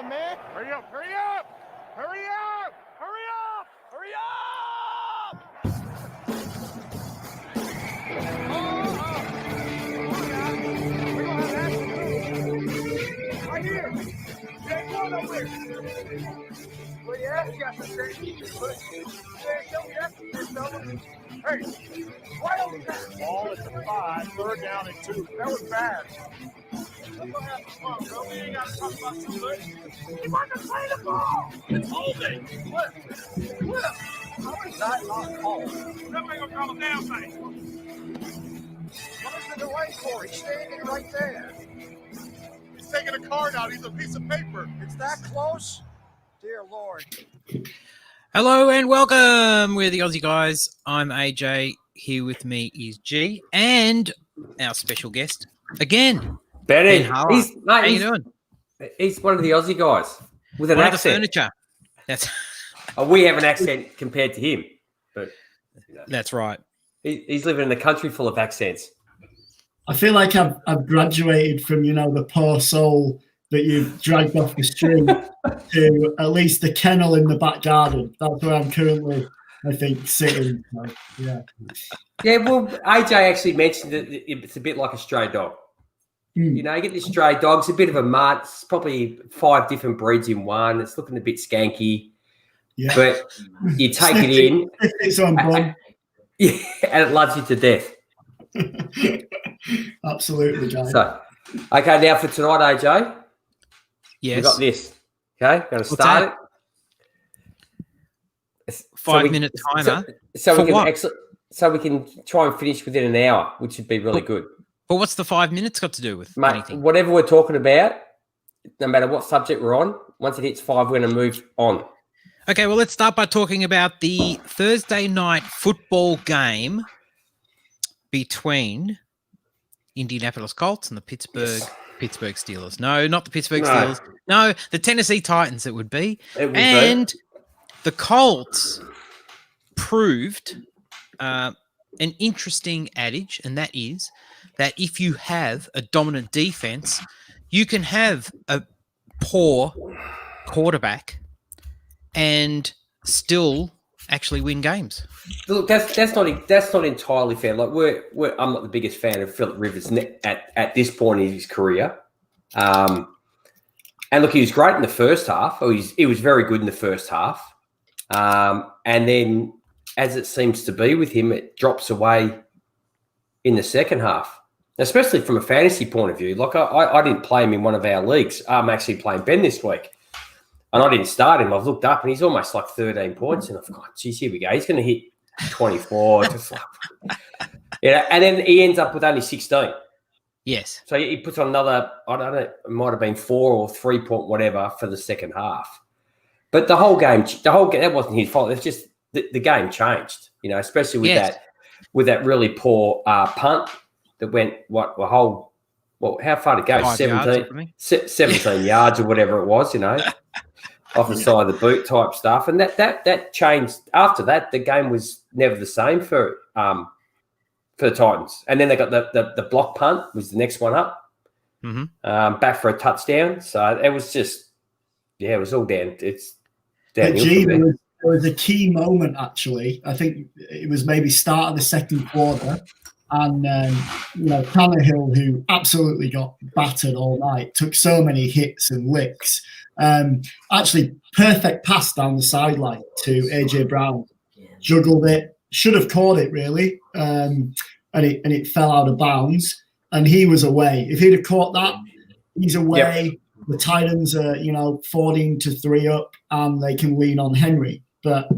on, man. Hurry up! Hurry up! Hurry up! Hurry up! Hurry up! We're gonna have action too. Right here. You ain't going nowhere. Well, yeah, you got some safety. Hey, why don't we pass? Ball at the 5, 3rd down and 2. That was bad. Let's go have some fun, bro. We ain't got to talk about too much. He wanted to play the ball. It's holding. What? How is that not called? That ain't gonna call a damn thing. What is the delay for? He's standing right there. He's taking a card out. He's a piece of paper. It's that close? Dear Lord. Hello and welcome. We're the Aussie guys. I'm AJ. Here with me is G and our special guest again. Benny. How you doing? He's one of the Aussie guys with an accent. The furniture. That's we have an accent compared to him, but that's right. He's living in a country full of accents. I feel like I've graduated from the poor soul that you've dragged off the street to at least the kennel in the back garden. That's where I'm currently, I think, sitting. So, yeah. Yeah, well, AJ actually mentioned that it's a bit like a stray dog. You know, you get this stray dog, it's a bit of a mutt. It's probably 5 different breeds in one. It's looking a bit skanky. Yeah. But you take it in. It's on bun. Yeah, and it loves you to death. Absolutely, Jay. So, okay, now for tonight, AJ. Yes. We got this. Okay, going to start it. 5-minute timer. So we can try and finish within an hour, which would be really good. But what's the 5 minutes got to do with anything? Whatever we're talking about, no matter what subject we're on, once it hits 5, we're going to move on. Okay, well, let's start by talking about the Thursday night football game between Indianapolis Colts and the Pittsburgh Steelers. No, not the Pittsburgh Steelers. No, the Tennessee Titans it would be. The Colts proved an interesting adage, and that is that if you have a dominant defense, you can have a poor quarterback and still actually win games. Look, that's not entirely fair. Like I'm not the biggest fan of Philip Rivers at this point in his career. And look, he was great in the first half. He was very good in the first half. And then, as it seems to be with him, it drops away in the second half, especially from a fantasy point of view. Like I didn't play him in one of our leagues. I'm actually playing Ben this week. And I didn't start him. I've looked up and he's almost like 13 points. And I've gone, geez, here we go. He's going to hit 24. Just like, and then he ends up with only 16. Yes. So he puts on another, I don't know, it might have been 4 or 3 point whatever for the second half. But the whole game, that wasn't his fault. It's just the game changed, especially with that really poor punt that went, how far to go? 17 yards or whatever it was, off the side of the boot type stuff. And that changed. After that, the game was never the same for the Titans. And then they got the block punt was the next one up, back for a touchdown. So it was just, it was all down. It's downhill. There was a key moment, actually. I think it was maybe start of the second quarter. And, Tannehill, who absolutely got battered all night, took so many hits and licks. Actually, perfect pass down the sideline to A.J. Brown. Juggled it, should have caught it, really. And it fell out of bounds. And he was away. If he'd have caught that, he's away. Yep. The Titans are, 14-3 up, and they can lean on Henry. But,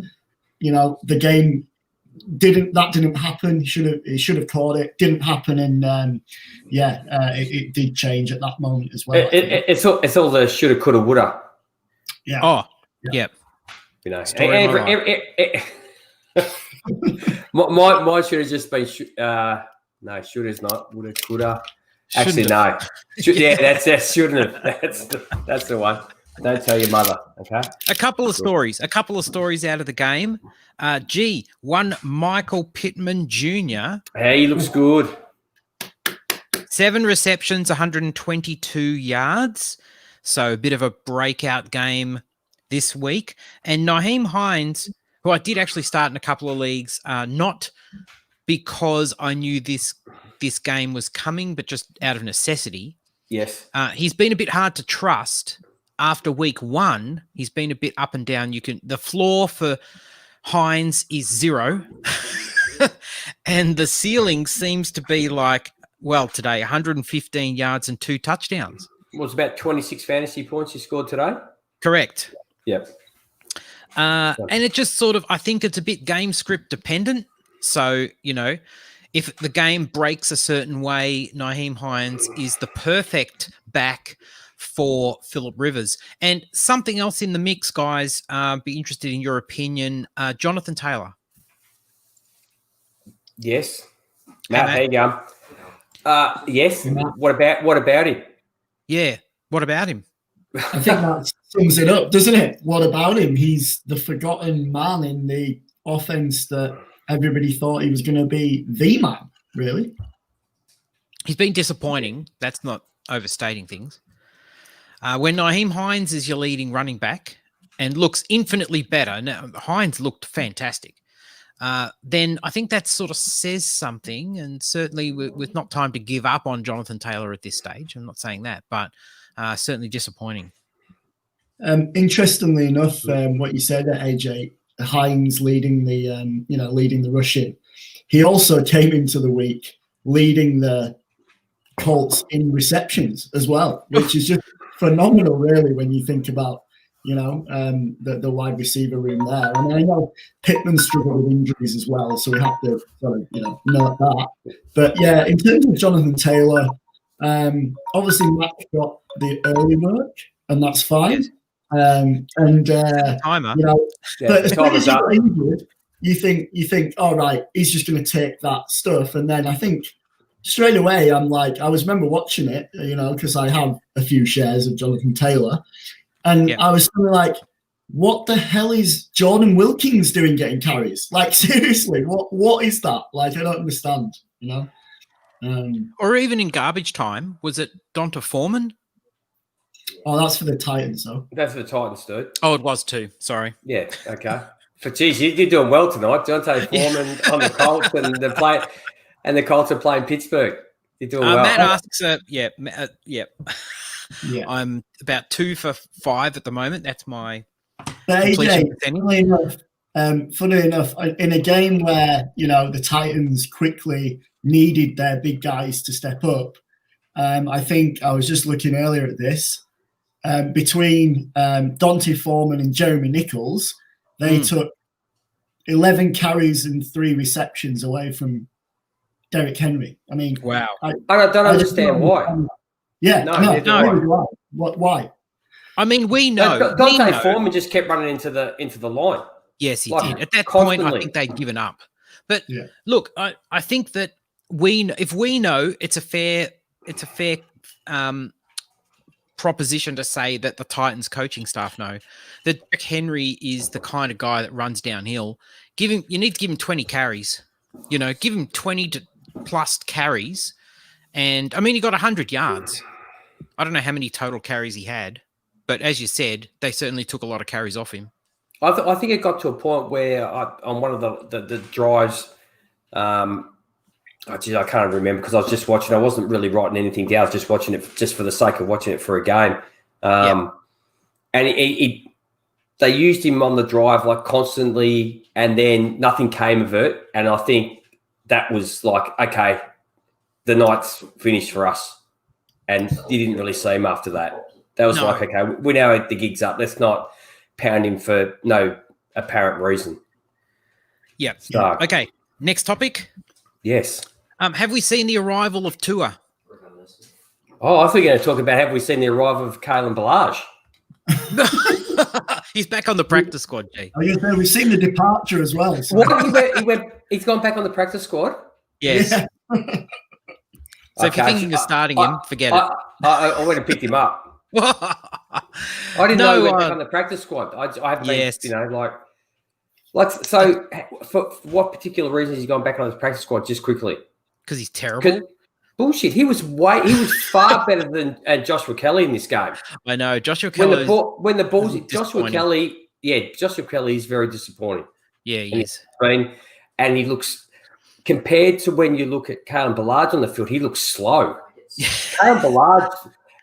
the game didn't happen. He should have caught it. Didn't happen, and it did change at that moment as well. It's all the shoulda, coulda, woulda. Yeah. Oh, yeah. Mine should have just been no, shoulda's not woulda, coulda. Actually, no. That shouldn't have. That's the one. Don't tell your mother, okay? A couple of stories out of the game. One Michael Pittman Jr. Hey, he looks good. 7 receptions, 122 yards. So a bit of a breakout game this week. And Nahim Heinz, who I did actually start in a couple of leagues, not because I knew this game was coming, but just out of necessity. Yes. He's been a bit hard to trust after week 1. He's been a bit up and down. The floor for Heinz is 0. And the ceiling seems to be like, well, today, 115 yards and 2 touchdowns. It was about 26 fantasy points he scored today? Correct. Yep. And it just sort of, I think it's a bit game script dependent. So, if the game breaks a certain way, Nahim Heinz is the perfect back for Phillip Rivers. And something else in the mix, guys, be interested in your opinion. Jonathan Taylor. Yes. Matt, there you go. Yes. What about him? Yeah. What about him? I think that sums it up, doesn't it? What about him? He's the forgotten man in the offense that everybody thought he was going to be the man, really. He's been disappointing. That's not overstating things. When Nahim Heinz is your leading running back and looks infinitely better, now Heinz looked fantastic, then I think that sort of says something, and certainly with not time to give up on Jonathan Taylor at this stage. I'm not saying that, but certainly disappointing. Interestingly enough, what you said, AJ, Heinz leading the rushing. He also came into the week leading the Colts in receptions as well, which is just phenomenal, really, when you think about the wide receiver room there. And I know Pittman struggled with injuries as well, so we have to sort of note that. But yeah, in terms of Jonathan Taylor, obviously Matt got the early work, and that's fine. Timer. But as soon as you got injured, you think, all right, he's just going to take that stuff. And then I think straight away, I remember watching it, because I have a few shares of Jonathan Taylor. And I was kind of like, what the hell is Jordan Wilkins doing getting carries? Like, seriously, what is that? Like, I don't understand, Or even in garbage time, was it Donta Foreman? Oh, that's for the Titans, though. That's for the Titans, dude. Oh, it was too. Sorry. Yeah, okay. Geez, you're doing well tonight. Donta Foreman on the Colts, and the Colts are playing Pittsburgh. You're doing well. Matt asks, I'm about 2 for 5 at the moment. That's my AJ, funny enough, in a game where, the Titans quickly needed their big guys to step up, I think I was just looking earlier at this. Between Donta Foreman and Jeremy Nichols, they took 11 carries and 3 receptions away from Derrick Henry. I mean, wow. I don't understand why. Yeah, no. Why? I mean, we know. Donta Foreman just kept running into the line. Yes, he did. At that point, I think they'd given up. But look, I think that if we know, it's a fair proposition to say that the Titans coaching staff know that Derrick Henry is the kind of guy that runs downhill. You need to give him 20 carries. Give him 20 to plus carries. And I mean, he got 100 yards. I don't know how many total carries he had, but as you said, they certainly took a lot of carries off him. I think it got to a point where on one of the drives, I can't remember because I was just watching. I wasn't really writing anything down. I was just watching it just for the sake of watching it for a game. And they used him on the drive like constantly, and then nothing came of it. And I think that was like, okay, the night's finished for us. And you didn't really see him after that. That was like, okay, we know the gig's up. Let's not pound him for no apparent reason. Yeah. So, okay. Next topic. Yes. Have we seen the arrival of Tua? Oh, I thought you were going to talk about have we seen the arrival of Kalen Ballage? He's back on the practice squad, G. We've seen the departure as well. So. He's gone back on the practice squad? Yes. Yeah. So if you're thinking of starting him, forget it. I went and picked him up. I didn't know he went back on the practice squad. I haven't been, so for what particular reason has he gone back on his practice squad just quickly? Because he's terrible. Bullshit. He was far better than Joshua Kelly in this game. I know. Joshua Kelly. When the ball's Joshua Kelly, Joshua Kelly is very disappointing. Yeah, he is. And he looks, compared to when you look at Kalen Ballard on the field, he looks slow. Kalen Ballard,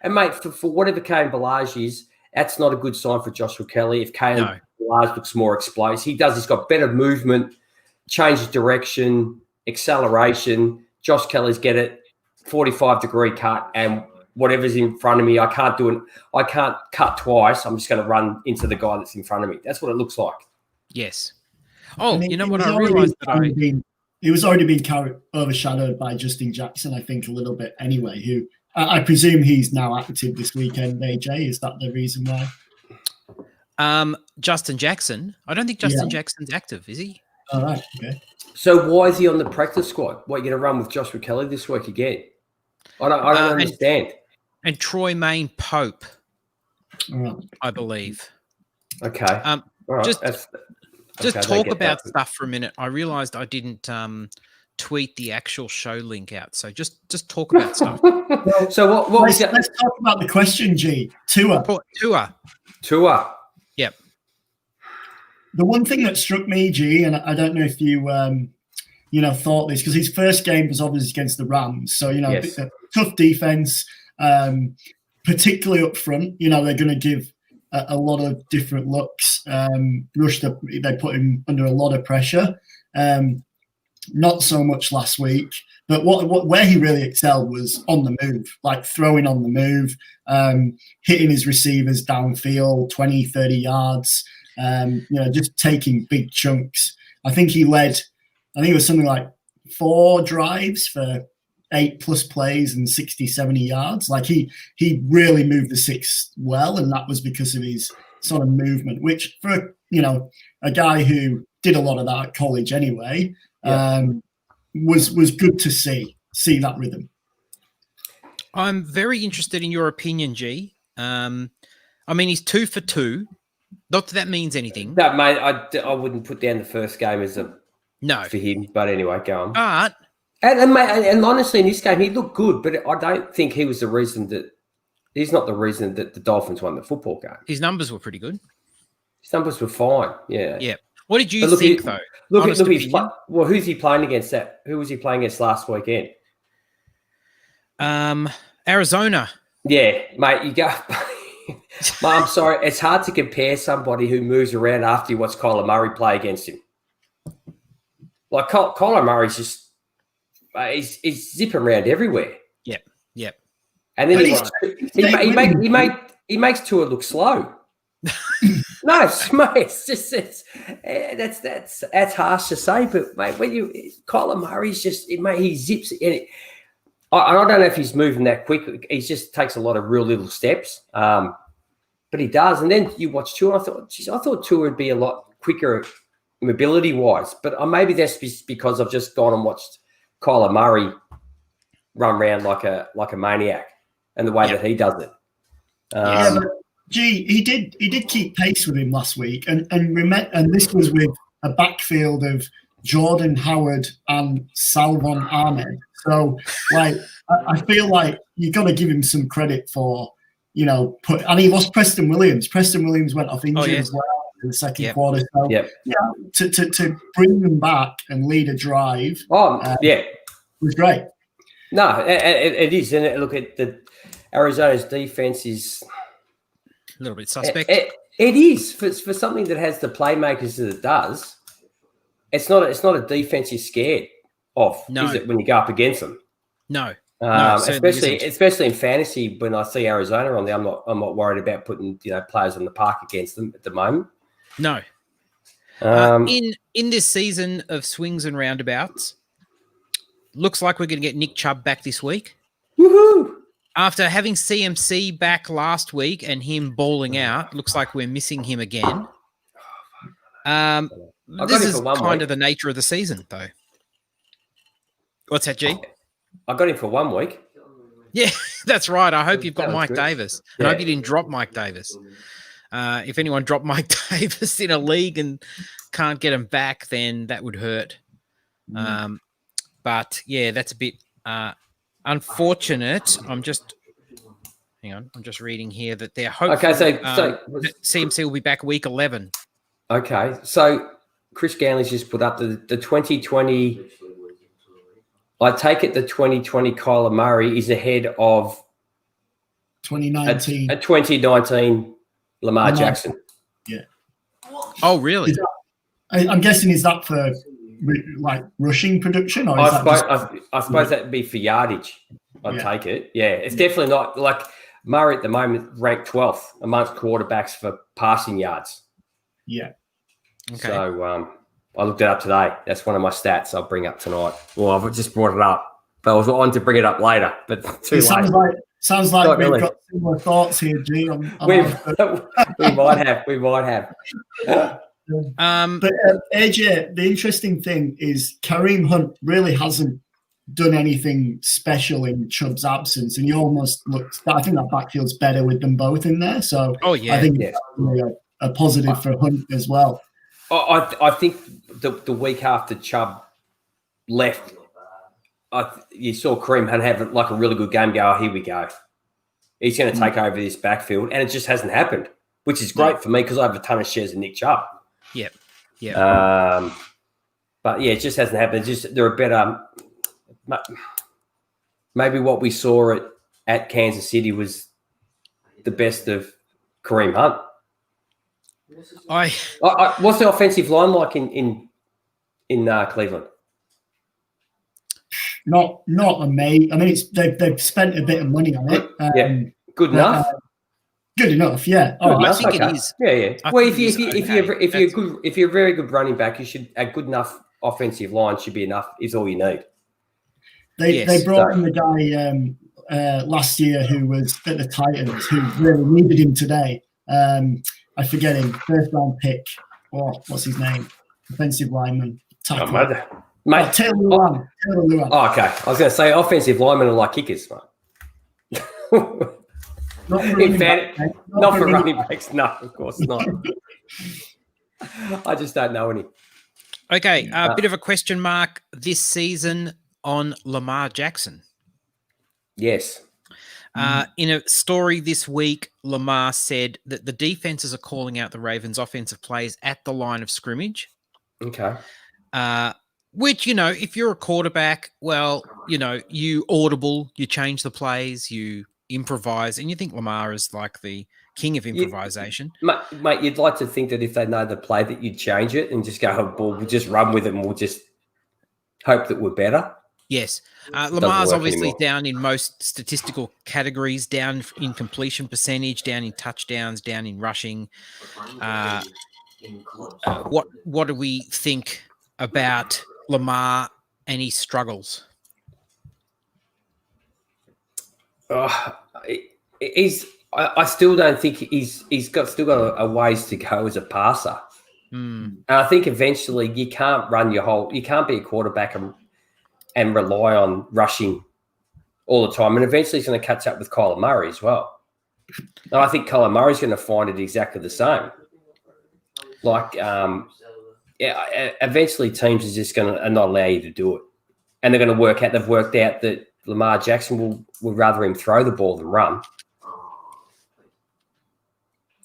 and mate, for whatever Kalen Ballard is, that's not a good sign for Joshua Kelly. If Kalen Ballard looks more explosive, he's got better movement, change of direction, acceleration. Josh Kelly's get it, 45-degree cut, and whatever's in front of me, I can't do it. I can't cut twice. I'm just going to run into the guy that's in front of me. That's what it looks like. Yes. Oh, you know what I realised? He was already being overshadowed by Justin Jackson, I think, a little bit anyway, who I presume he's now active this weekend, AJ. Is that the reason why? Justin Jackson? I don't think Justin Jackson's active, is he? All right, okay. So why is he on the practice squad? What, you're going to run with Joshua Kelly this week again? I don't understand. And Troy Main Pope, Right. I believe. Okay. All right. Just talk about stuff for a minute. I realised I didn't tweet the actual show link out, so just talk about stuff. So what was that? Let's talk about the question, G. Tua. Yep. The one thing that struck me, G, and I don't know if you thought this, because his first game was obviously against the Rams, so a tough defense, particularly up front. They're going to give a lot of different looks. They put him under a lot of pressure. Not so much last week, but where he really excelled was on the move, like throwing on the move, hitting his receivers downfield, 20, 30 yards, just taking big chunks. I think it was something like 4 drives for 8+ plays and 60, 70 yards. Like he really moved the six well, and that was because of his sort of movement, which for a guy who did a lot of that at college anyway, was good to see that rhythm. I'm very interested in your opinion, G. He's 2 for 2. Not that means anything. No, mate, I wouldn't put down the first game as for him. But anyway, go on. But and honestly, in this game, he looked good, but I don't think he was the reason that. He's not the reason that the Dolphins won the football game. His numbers were pretty good. His numbers were fine. Yeah. Yeah. What did you think, though? Who's he playing against? Who was he playing against last weekend? Arizona. Yeah, mate. You go. I'm sorry. It's hard to compare somebody who moves around after you watch Kyler Murray play against him. Like Kyler Murray's just he's zipping around everywhere. Yep. And then he makes Tua look slow. No, mate, that's harsh to say, but mate, Kyler Murray's just he zips it. I don't know if he's moving that quick. He just takes a lot of real little steps, but he does. And then you watch Tua, and I thought Tua would be a lot quicker mobility wise, but maybe that's because I've just gone and watched Kyler Murray run around like a maniac, and the way that he does it. He did keep pace with him last week, and this was with a backfield of Jordan Howard and Salvon Ahmed. So, I feel like you got to give him some credit for, and he lost Preston Williams. Preston Williams went off injured as well in the second quarter. So, to bring them back and lead a drive, was great. No, it is. And look at Arizona's defense is a little bit suspect. It is for something that has the playmakers that it does. It's not a defense you're scared of, is it? When you go up against them, no. Especially in fantasy, when I see Arizona on there, I'm not worried about putting players on the park against them at the moment. No. In this season of swings and roundabouts, looks like we're going to get Nick Chubb back this week. Woohoo! After having CMC back last week and him balling out, looks like we're missing him again. This is kind of the nature of the season, though. What's that, G? I got him for 1 week. Yeah, that's right. I hope you've got Mike Davis. I hope you didn't drop Mike Davis. If anyone dropped Mike Davis in a league and can't get him back, then that would hurt. But, yeah, that's a bit unfortunate. Hang on. I'm just reading here that they're hopeful. Okay, so that CMC will be back week 11. Okay, so Chris Ganley's just put up the 2020. I take it the 2020 Kyler Murray is ahead of 2019. A 2019 Lamar Jackson. Yeah. Oh, really? I'm guessing, is that for like rushing production? Or I suppose that would be for yardage. I'd take it. Yeah, it's definitely not like Murray at the moment ranked 12th amongst quarterbacks for passing yards. Yeah. Okay. So I looked it up today. That's one of my stats I'll bring up tonight. Well, I've just brought it up. But I was on to bring it up later, but too late. Sounds like we've got similar thoughts here, G. We might have. But AJ, the interesting thing is Kareem Hunt really hasn't done anything special in Chubb's absence, and he almost looks. I think that backfield's better with them both in there. So I think it's really a positive for Hunt as well. I think the week after Chubb left, you saw Kareem Hunt have like a really good game. Go, here we go. He's going to take over this backfield, and it just hasn't happened, which is great for me because I have a ton of shares of Nick Chubb. Yep. But yeah, it just hasn't happened. They're a better. Maybe what we saw at Kansas City was the best of Kareem Hunt. What's the offensive line like in Cleveland? Not amazing. I mean, they've spent a bit of money on it. Good enough. Good enough, yeah. I think it is. Yeah. Well, if you're a very good running back, you should a good enough offensive line should be enough. Is all you need. They brought in the guy last year who was at the Titans who really needed him today. I forget him. First round pick. What's his name? Offensive lineman. Tackle. Mate. Taylor Luan. Oh, okay. I was going to say offensive linemen are like kickers, mate. Not for running backs. No, of course not. I just don't know any. Okay, a bit of a question mark this season on Lamar Jackson. Yes. In a story this week, Lamar said that the defenses are calling out the Ravens' offensive plays at the line of scrimmage. Okay. Which, if you're a quarterback, well, you audible, you change the plays, you improvise, and you think Lamar is like the king of improvisation. Mate, you'd like to think that if they know the play that you'd change it and just go, we'll just run with it and we'll just hope that we're better. Yes. Lamar's obviously down in most statistical categories, down in completion percentage, down in touchdowns, down in rushing. What do we think about Lamar and his struggles? I still don't think he's still got a ways to go as a passer. And I think eventually you can't be a quarterback and rely on rushing all the time. And eventually he's going to catch up with Kyler Murray as well. And I think Kyler Murray's going to find it exactly the same. Like, eventually teams are not allow you to do it. And they're going to they've worked out that Lamar Jackson would rather him throw the ball than run.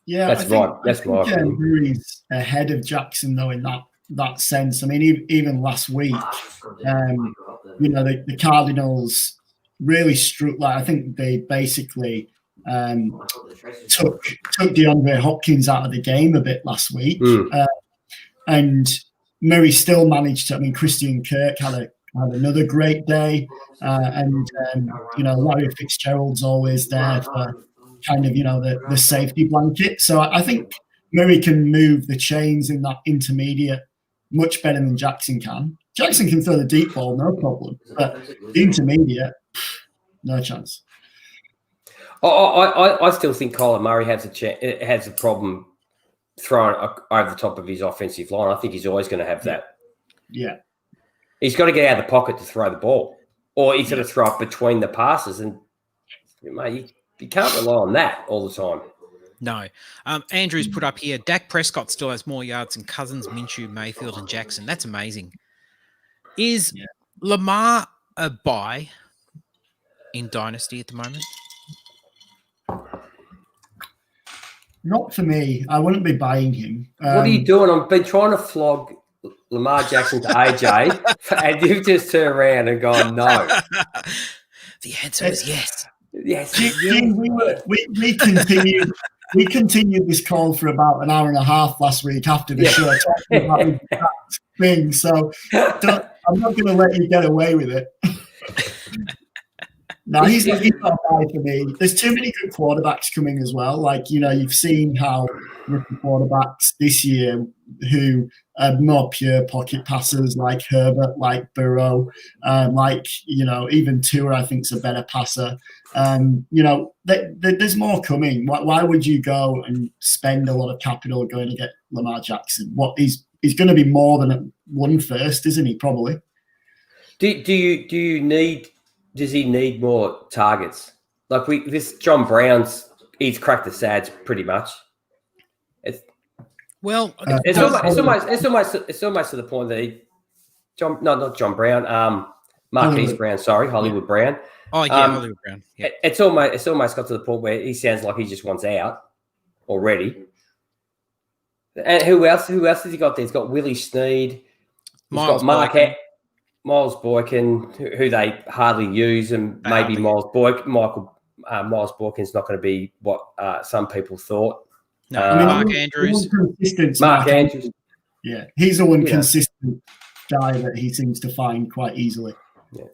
Yeah, that's right. That's my opinion. Murray's ahead of Jackson, though, in that sense. I mean, even last week, the Cardinals really struck. Like, I think they basically took DeAndre Hopkins out of the game a bit last week, and Murray still managed to. I mean, Christian Kirk had another great day, and Larry Fitzgerald's always there for kind of the safety blanket. So I think Murray can move the chains in that intermediate much better than Jackson can. Jackson can throw the deep ball, no problem, but the intermediate, no chance. I still think Kyler Murray has a problem throwing over the top of his offensive line. I think he's always going to have that. Yeah. He's got to get out of the pocket to throw the ball, or he's got to throw it between the passes. And mate, you can't rely on that all the time. No. Andrew's put up here, Dak Prescott still has more yards than Cousins, Minshew, Mayfield, and Jackson. That's amazing. Is Lamar a buy? in Dynasty at the moment? Not for me. I wouldn't be buying him. What are you doing? I've been trying to flog Lamar Jackson to AJ, and you've just turned around and gone, no. The answer is yes. Yes. We continued this call for about an hour and a half last week after the show, talking about the exact thing. So I'm not going to let you get away with it. No, he's not a guy for me. There's too many good quarterbacks coming as well. Like, you've seen how rookie quarterbacks this year who are more pure pocket passers, like Herbert, like Burrow, even Tua, I think, is a better passer. There's more coming. Why would you go and spend a lot of capital going to get Lamar Jackson? He's going to be more than one first, isn't he? Probably. Does he need more targets? Like this John Brown's, he's cracked the sads pretty much. It's almost to the point that not John Brown, Marquise Brown, Hollywood Brown. Oh yeah, Hollywood Brown. Yeah. It's almost got to the point where he sounds like he just wants out already. And who else has he got there? He's got Willie Snead. He's got Miles Boykin, who they hardly use, and maybe Miles Boykin's not going to be what some people thought. No, Mark Andrews. Mark Andrews. Yeah, he's the one consistent guy that he seems to find quite easily. Yeah.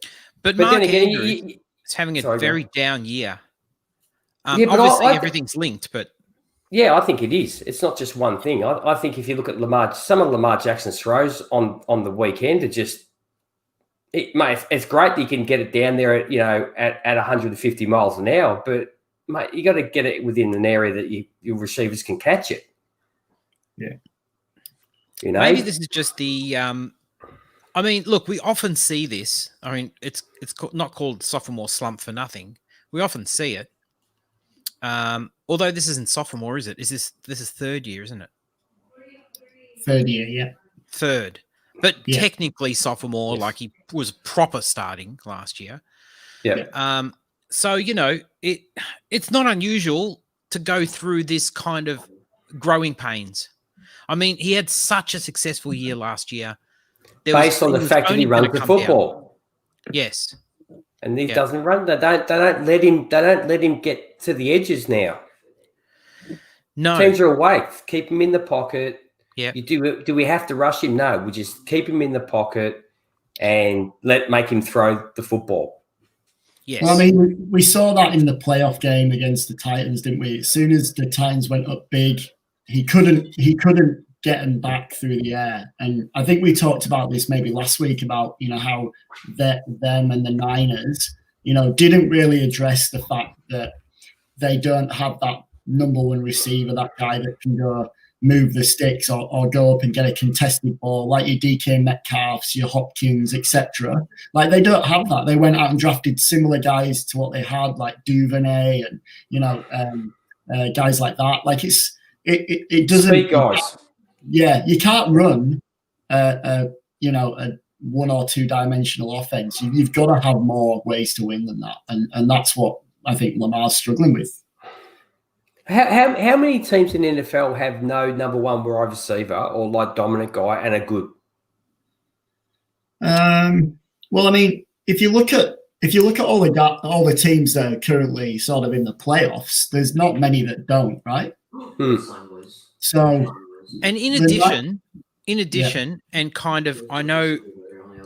But Mark Andrews is having a very down year. Obviously, everything's linked, but... Yeah, I think it is. It's not just one thing. I think if you look at some of Lamar Jackson's throws on the weekend are just... it's great that you can get it down there at 150 miles an hour, but mate, you got to get it within an area that your receivers can catch it. Yeah, maybe this is just the. Look, we often see this. I mean, it's not called sophomore slump for nothing. We often see it. Although this isn't sophomore, is it? This is third year, isn't it? Third year, yeah. Third. But technically sophomore, like he was proper starting last year. Yeah. So, it's not unusual to go through this kind of growing pains. I mean, he had such a successful year last year. Based on the fact that he runs the football. Down. Yes. And he doesn't run. They don't let him get to the edges now. No. Teams are awake. Keep him in the pocket. Yeah. Do we have to rush him? No. We just keep him in the pocket and make him throw the football. Yes. Well, I mean, we saw that in the playoff game against the Titans, didn't we? As soon as the Titans went up big, he couldn't get him back through the air. And I think we talked about this maybe last week about, how them and the Niners, didn't really address the fact that they don't have that number one receiver, that guy that can go move the sticks or go up and get a contested ball like your DK Metcalfs, your Hopkins, etc. Like they don't have that. They went out and drafted similar guys to what they had, like Duvernay and guys like that. Like it doesn't. Speed guys. Yeah, you can't run a 1 or 2 dimensional offense. You've got to have more ways to win than that, and that's what I think Lamar's struggling with. How many teams in the NFL have no number one wide receiver or like dominant guy and are good? Well, I mean, if you look at all the teams that are currently sort of in the playoffs, there's not many that don't, right? So, and in addition, and kind of, I know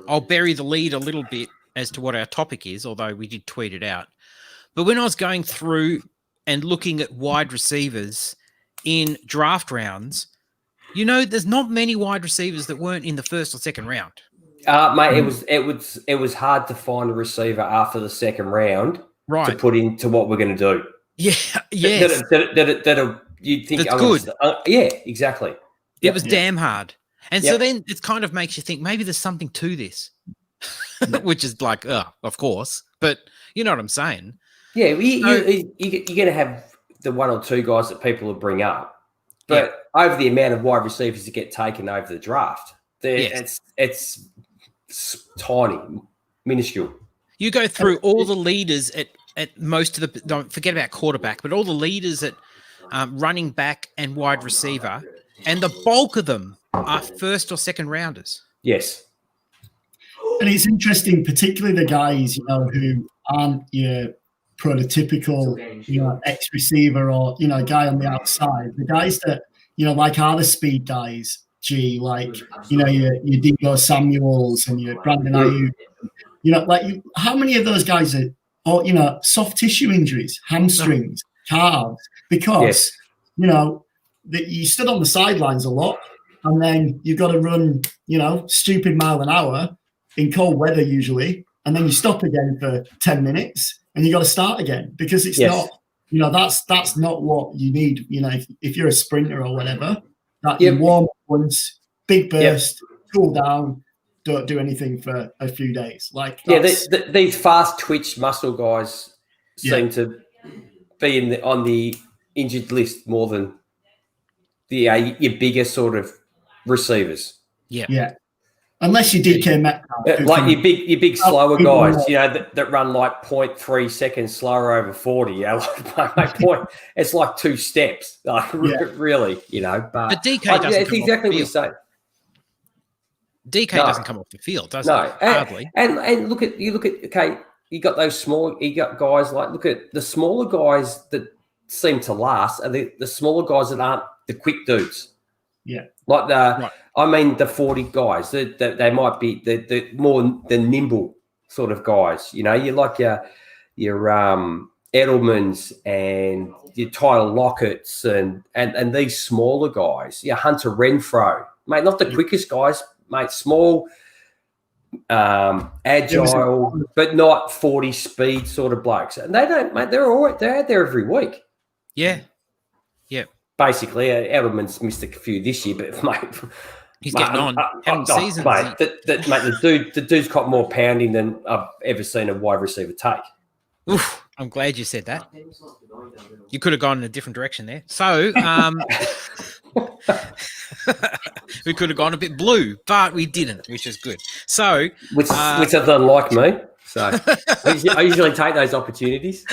I'll bury the lead a little bit as to what our topic is, although we did tweet it out. But when I was going through and looking at wide receivers in draft rounds, there's not many wide receivers that weren't in the first or second round. Mate, it was hard to find a receiver after the second round to put into what we're going to do. Yeah, yes. That you'd think that's good. Yeah, exactly. It was damn hard. And so then it kind of makes you think maybe there's something to this, which is like, of course. But you know what I'm saying? Yeah, you're going to have the 1 or 2 guys that people will bring up. But over the amount of wide receivers that get taken over the draft, it's tiny, minuscule. You go through all the leaders at most of the, don't forget about quarterback, but all the leaders at running back and wide receiver, and the bulk of them are first or second rounders. Yes. And it's interesting, particularly the guys, who aren't your prototypical, ex-receiver or, guy on the outside. The guys that, like are the speed guys, like, your Deebo Samuels and your Brandon Ayuk. How many of those guys are, soft tissue injuries, hamstrings, calves? Because, you stood on the sidelines a lot, and then you've got to run, stupid mile an hour in cold weather usually, and then you stop again for 10 minutes and you got to start again because it's not, that's not what you need. If you're a sprinter or whatever, that you warm up once, big burst, cool down, don't do anything for a few days. These fast twitch muscle guys seem to be on the injured list more than your bigger sort of receivers. Yeah. Unless you DK Metcalf. Like your big slower guys, that run like 0.3 seconds slower over 40. My point, it's like 2 steps. Really, But DK doesn't it's exactly what you say. DK doesn't come off the field, does it? Hardly. And look at you got those small, you got guys like, look at the smaller guys that seem to last are the smaller guys that aren't the quick dudes. Yeah. Like the 40 guys, they might be the more the nimble sort of guys. You like your Edelmans and your Tyler Lockett's and these smaller guys. Yeah, Hunter Renfro, mate, not the quickest guys, mate, small, agile, but not 40 speed sort of blokes. And they don't, mate, they're all right. They're out there every week. Yeah. Basically, Edelman's missed a few this year, but mate, he's getting on. Seasons, mate, the dude's got more pounding than I've ever seen a wide receiver take. Oof, I'm glad you said that. You could have gone in a different direction there. So, we could have gone a bit blue, but we didn't, which is good. So, which is unlike me. So I usually take those opportunities.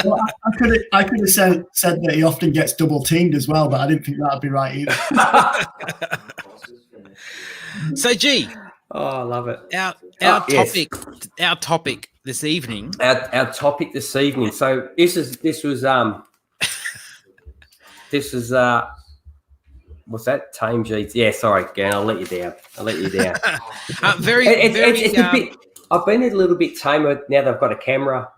Well, I could have said that he often gets double teamed as well, but I didn't think that'd be right either. So, G. Oh, I love it. Our topic this evening. Our topic this evening. So this was what's that? Tame Jeets. Yeah, sorry, Gan. I'll let you down. It's a bit. I've been a little bit tamer now that I've got a camera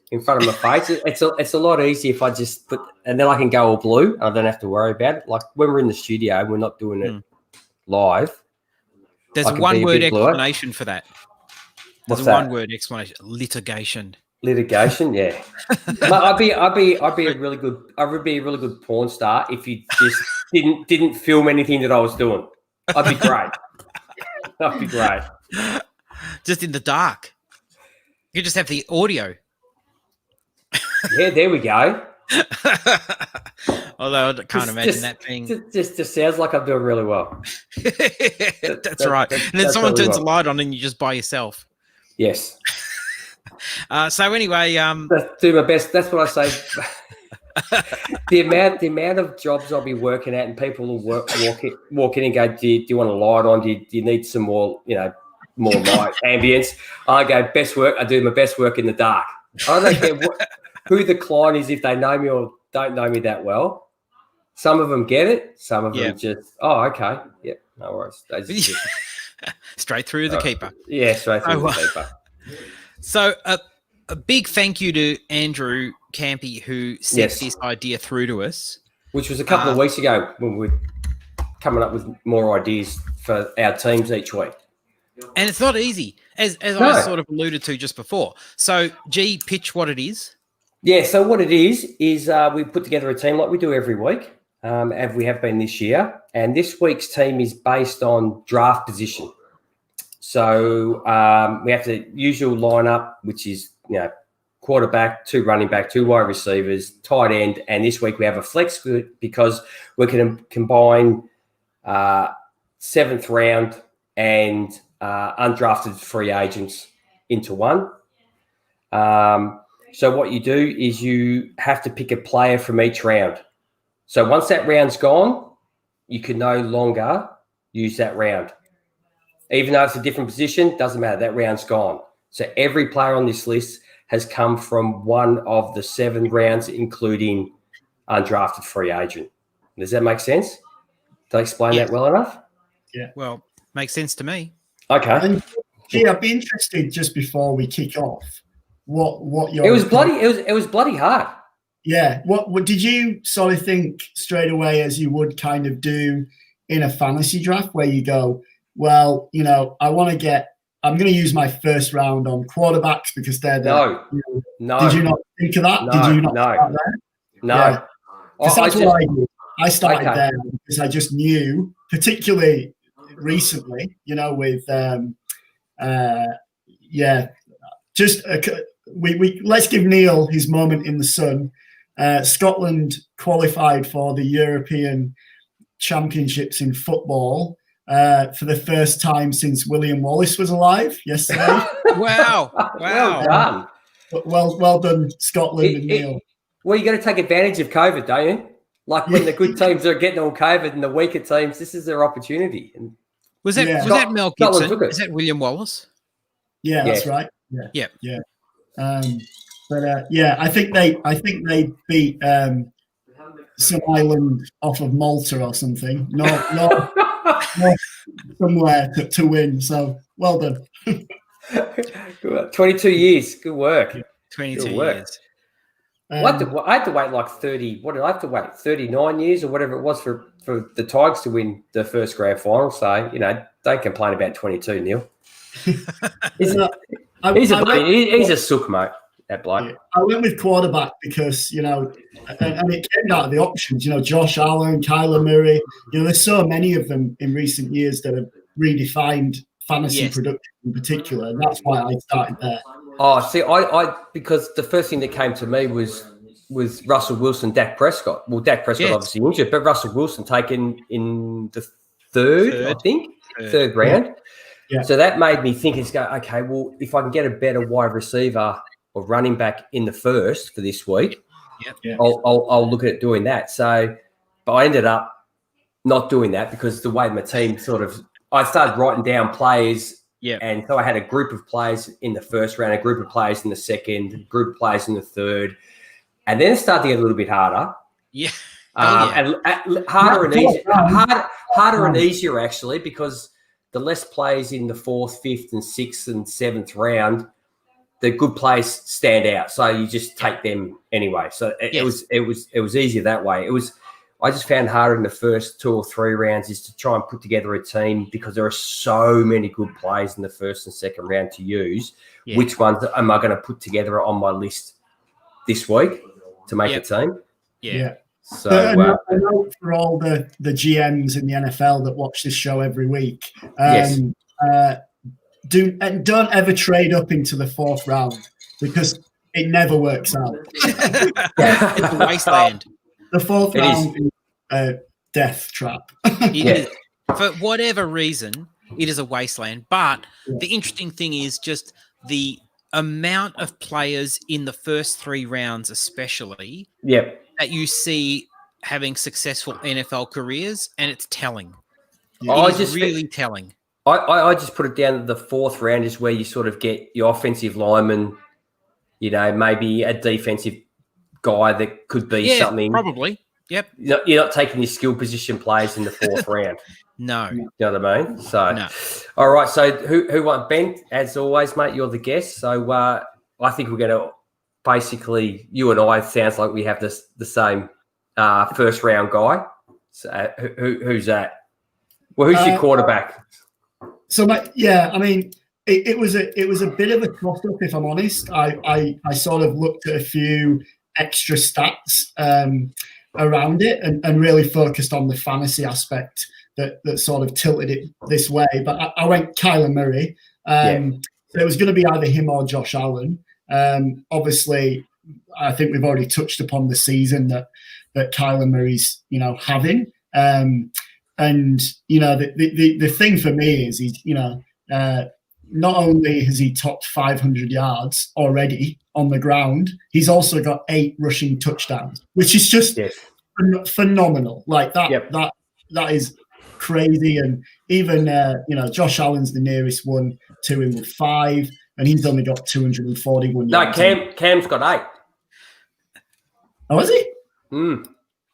in front of my face. It's a lot easier if I just put, and then I can go all blue. I don't have to worry about it. Like when we're in the studio, we're not doing it live. There's a one-word explanation for that. There's a one-word explanation: litigation. Litigation, yeah. I'd be a really good porn star if you just didn't film anything that I was doing. I'd be great. That'd be great. Just in the dark. You just have the audio. Yeah, there we go. Although I can't imagine that being. Just sounds like I'm doing really well. That's right. And then someone turns the light on and you're just by yourself. Yes. So anyway, do my best. That's what I say. the amount of jobs I'll be working at, and people will walk in and go, "Do you want a light on? Do you need some more? More light, ambience." I go, best work. I do my best work in the dark. I don't care who the client is, if they know me or don't know me that well. Some of them get it. Some of them just, okay. Yeah, no worries. Straight through the keeper. Yeah, straight through the keeper. So a big thank you to Andrew Campy, who sent this idea through to us. Which was a couple of weeks ago when we were coming up with more ideas for our teams each week. And it's not easy, as I sort of alluded to just before. So, G, pitch what it is. Yeah, so what it is we put together a team like we do every week, as we have been this year. And this week's team is based on draft position. So we have the usual lineup, which is, quarterback, 2 running back, 2 wide receivers, tight end. And this week we have a flex because we're going to combine 7th round and undrafted free agents into one. So what you do is you have to pick a player from each round. So once that round's gone, you can no longer use that round. Even though it's a different position, doesn't matter. That round's gone. So every player on this list has come from one of the 7 rounds, including undrafted free agent. Does that make sense? Did I explain that well enough? Yeah. Well, makes sense to me. Okay. And, I'd be interested just before we kick off. What your it was bloody hard. Yeah. What did you sort of think straight away, as you would kind of do in a fantasy draft, where you go, well, I'm going to use my first round on quarterbacks because they're the. No. Did you not think of that? No, did you not start there? No. Yeah. That's what I did. I started there because I just knew, particularly recently, with let's give Neil his moment in the sun. Scotland qualified for the European Championships in football for the first time since William Wallace was alive yesterday. Wow. Well done. Well done, Scotland and Neil. Well, you got to take advantage of COVID, don't you? Like when the good teams are getting all COVID and the weaker teams, this is their opportunity. And was that Mel Gibson? Is that William Wallace? Yeah, that's right. Yeah. I think they beat some island off of Malta or something. No, somewhere to win. So well done. 22 years. Good work. 22 years. I had to wait like 30. What did I have to wait? 39 years or whatever it was for the Tigers to win the first grand final. So don't complain about 22, Neil. He's a sook, mate. That bloke. I went with quarterback because and it came out of the options. Josh Allen, Kyler Murray. There's so many of them in recent years that have redefined fantasy production in particular. And that's why I started there. Oh, see, I because the first thing that came to me was Russell Wilson, Dak Prescott. Well, Dak Prescott obviously injured, but Russell Wilson taken in the third round. Yeah. So that made me think, okay, well, if I can get a better wide receiver or running back in the first for this week, I'll look at doing that. So, but I ended up not doing that because the way my team I started writing down players. Yeah, and so I had a group of players in the first round, a group of players in the second, a group of players in the third, and then it started to get a little bit harder. Yeah, and harder and easier. Harder and easier actually, because the less players in the 4th, 5th, and 6th and 7th round, the good players stand out. So you just take them anyway. So it was easier that way. I just found harder in the first 2 or 3 rounds is to try and put together a team because there are so many good players in the first and second round to use. Yeah. Which ones am I going to put together on my list this week to make a team? Yeah. So I know for all the GMs in the NFL that watch this show every week, don't ever trade up into the 4th round because it never works out. It's a wasteland. The 4th round is a death trap. For whatever reason, it is a wasteland. But the interesting thing is just the amount of players in the first 3 rounds, especially, that you see having successful NFL careers, and it's telling. It's really telling. I just put it down to the 4th round is where you sort of get your offensive lineman, maybe a defensive guy that could be something. Probably. Yep. You're not taking your skill position players in the 4th round. No. You know what I mean? So, all right. So who won? Ben, as always, mate, you're the guest. So I think we're going to basically, you and I, sounds like we have the same first round guy. So who's that? Well, who's your quarterback? So, it was a bit of a toss-up, if I'm honest. I sort of looked at a few extra stats around it and really focused on the fantasy aspect that sort of tilted it this way. But I went Kyler Murray. So it was going to be either him or Josh Allen. Obviously, I think we've already touched upon the season that Kyler Murray's having. And the thing for me is he's not only has he topped 500 yards already on the ground, he's also got 8 rushing touchdowns, which is just phenomenal. Like that, that is crazy. And even Josh Allen's the nearest one to him with 5, and he's only got 241 yards. No, Cam's got 8. Oh, is he?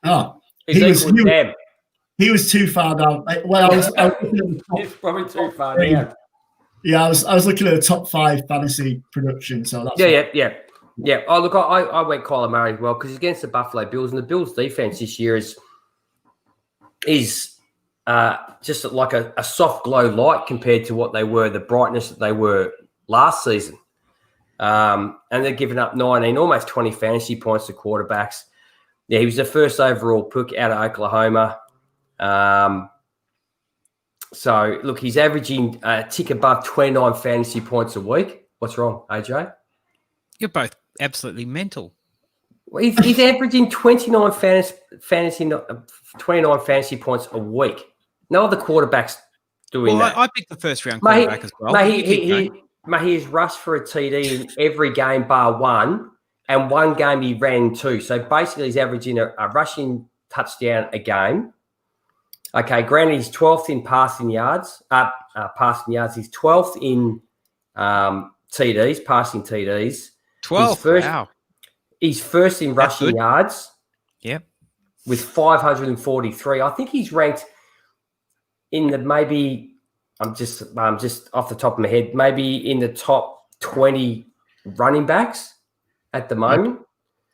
Oh, he was too far down. Well, I was looking at the top. He's probably too far down. Yeah, I was looking at the top 5 fantasy production. So that's yeah. Oh, look, I went Kyler Murray as well because he's against the Buffalo Bills, and the Bills' defense this year is just like a soft glow light compared to what they were, the brightness that they were last season. And they're giving up 19, almost 20 fantasy points to quarterbacks. Yeah, he was the first overall pick out of Oklahoma. So, look, he's averaging a tick above 29 fantasy points a week. What's wrong, AJ? You're both absolutely mental. Well, he's averaging 29 fantasy points a week. No other quarterbacks doing that. I picked the first round quarterback as well. He has rushed for a TD in every game bar one, and one game he ran 2. So basically, he's averaging a rushing touchdown a game. Okay, granted, he's 12th in passing yards. He's 12th in TDs, passing TDs. 12th, wow. He's first in rushing yards. Yep. With 543. I think he's ranked in the I'm just off the top of my head, maybe in the top 20 running backs at the moment.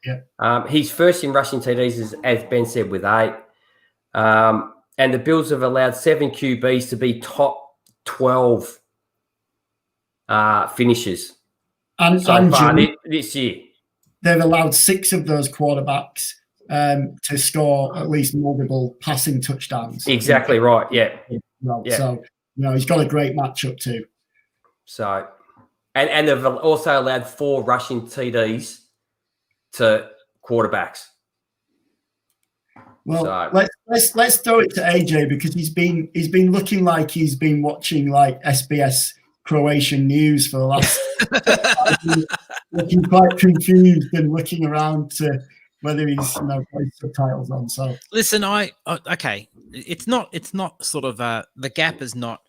Yeah. He's first in rushing TDs, as Ben said, with 8. And the Bills have allowed 7 QBs to be top 12 finishes so far this year. They've allowed 6 of those quarterbacks to score at least multiple passing touchdowns. Exactly right. Yeah. So, he's got a great matchup too. So, and they've also allowed 4 rushing TDs to quarterbacks. Well, let's throw it to AJ because he's been looking like he's been watching like SBS Croatian news for the last looking quite confused and looking around to whether he's putting subtitles on. So listen, okay, it's not sort of the gap is not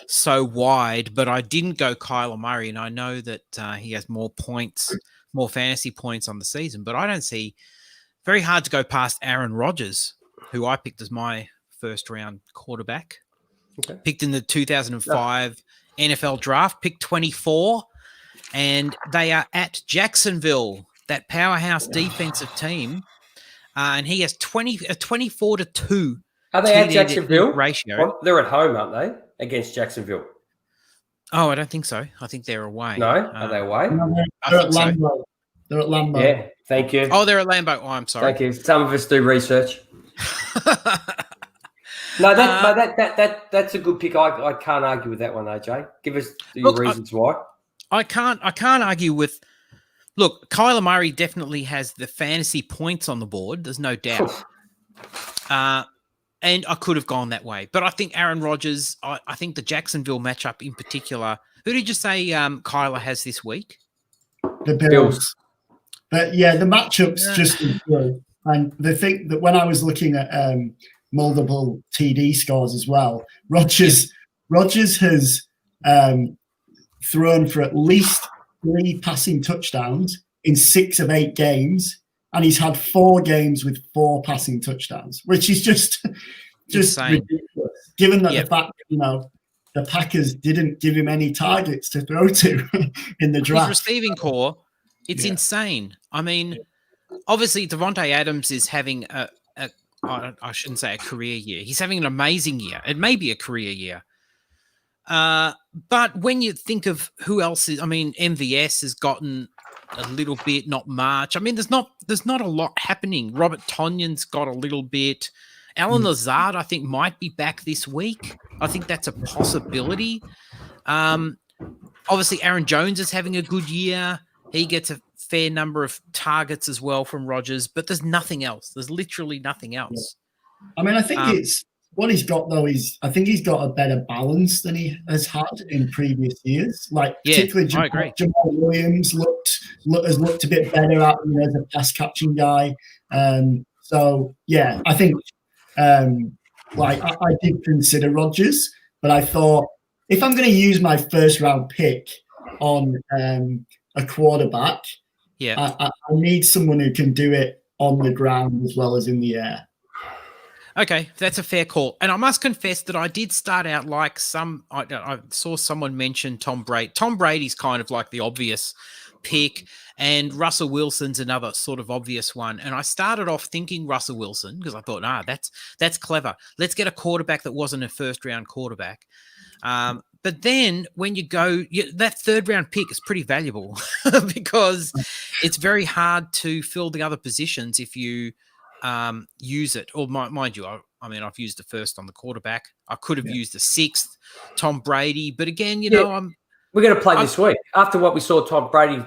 so wide, but I didn't go Kyler Murray, and I know that he has more points, more fantasy points on the season, but I don't see. Very hard to go past Aaron Rodgers, who I picked as my first round quarterback. Okay. Picked in the 2005 NFL draft, picked 24, and they are at Jacksonville, that powerhouse defensive team, and he has 24-2. Are they at Jacksonville? Ratio. Well, they're at home, aren't they? Against Jacksonville. Oh, I don't think so. I think they're away. No, are they away? No, they're at Lambeau. So. They're at Lambeau. Yeah, thank you. Oh, they're at Lambeau. Oh, I'm sorry. Thank you. Some of us do research. No, that's a good pick. I can't argue with that one, AJ. Give us your reasons why. I can't argue with. Look, Kyler Murray definitely has the fantasy points on the board. There's no doubt. And I could have gone that way, but I think Aaron Rodgers. I think the Jacksonville matchup in particular. Who did you say Kyler has this week? The Bills. But yeah, the matchup's just as good. And the thing that when I was looking at multiple TD scores as well, Rodgers has thrown for at least 3 passing touchdowns in 6 of 8 games, and he's had 4 games with 4 passing touchdowns, which is just ridiculous. Given that the fact the Packers didn't give him any targets to throw to in the draft. His receiving core, it's insane. I mean, obviously Devontae Adams is having I shouldn't say a career year. He's having an amazing year. It may be a career year. But when you think of who else is, I mean, MVS has gotten a little bit, not much. I mean, there's not a lot happening. Robert Tonyan's got a little bit. Alan Lazard, I think, might be back this week. I think that's a possibility. Obviously, Aaron Jones is having a good year. He gets a fair number of targets as well from Rodgers, but there's nothing else. There's literally nothing else. I mean, I think what he's got though is I think he's got a better balance than he has had in previous years. Like particularly Jamal Williams has looked a bit better at as a pass catching guy. So yeah, I think I did consider Rodgers, but I thought if I'm going to use my first round pick on a quarterback, I need someone who can do it on the ground as well as in the air. Okay, that's a fair call. And I must confess that I did start out like I saw someone mention Tom Brady. Tom Brady's kind of like the obvious pick, and Russell Wilson's another sort of obvious one. And I started off thinking Russell Wilson because I thought, that's clever. Let's get a quarterback that wasn't a first-round quarterback. But then when you go, that third-round pick is pretty valuable because it's very hard to fill the other positions if you use it. Or mind you, I've used the first on the quarterback. I could have used the sixth, Tom Brady. But again, we're going to play this week. After what we saw Tom Brady,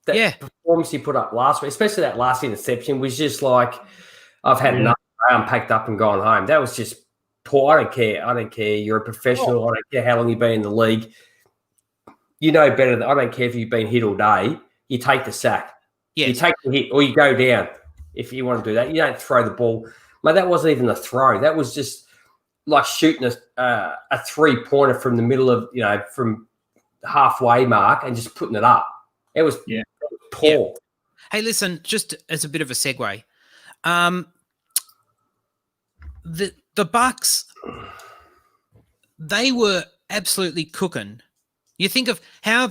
that performance he put up last week, especially that last interception, was just like, I've had enough. I'm packed up and gone home. That was just poor. I don't care. You're a professional. I don't care how long you've been in the league. You know better than I don't care if you've been hit all day. You take the sack. Yes. You take the hit or you go down if you want to do that. You don't throw the ball. Mate, that wasn't even a throw. That was just like shooting a 3-pointer from the middle of, from the halfway mark and just putting it up. It was poor. Yeah. Hey, listen, just as a bit of a segue, the Bucks, they were absolutely cooking. You think of how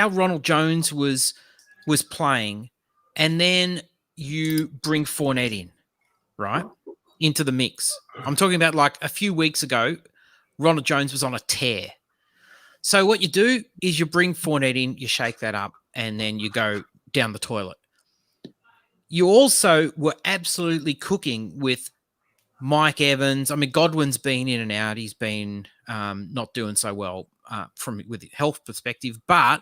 Ronald Jones was playing, and then you bring Fournette in, right, into the mix. I'm talking about like a few weeks ago, Ronald Jones was on a tear. So what you do is you bring Fournette in, you shake that up, and then you go down the toilet. You also were absolutely cooking with Mike Evans. I mean, Godwin's been in and out. He's been not doing so well with a health perspective. But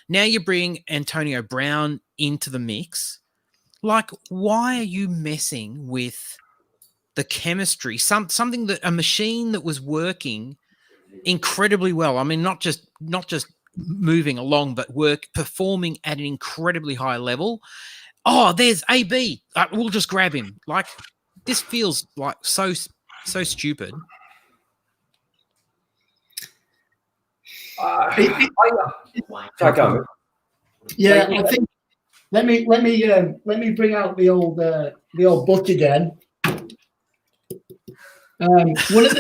now you bring Antonio Brown into the mix. Like, why are you messing with the chemistry? Something that a machine that was working incredibly well. I mean, not just moving along, but performing at an incredibly high level. Oh, there's AB. We'll just grab him. Like, this feels like so stupid. Yeah, I think. Let me bring out the old book again. One of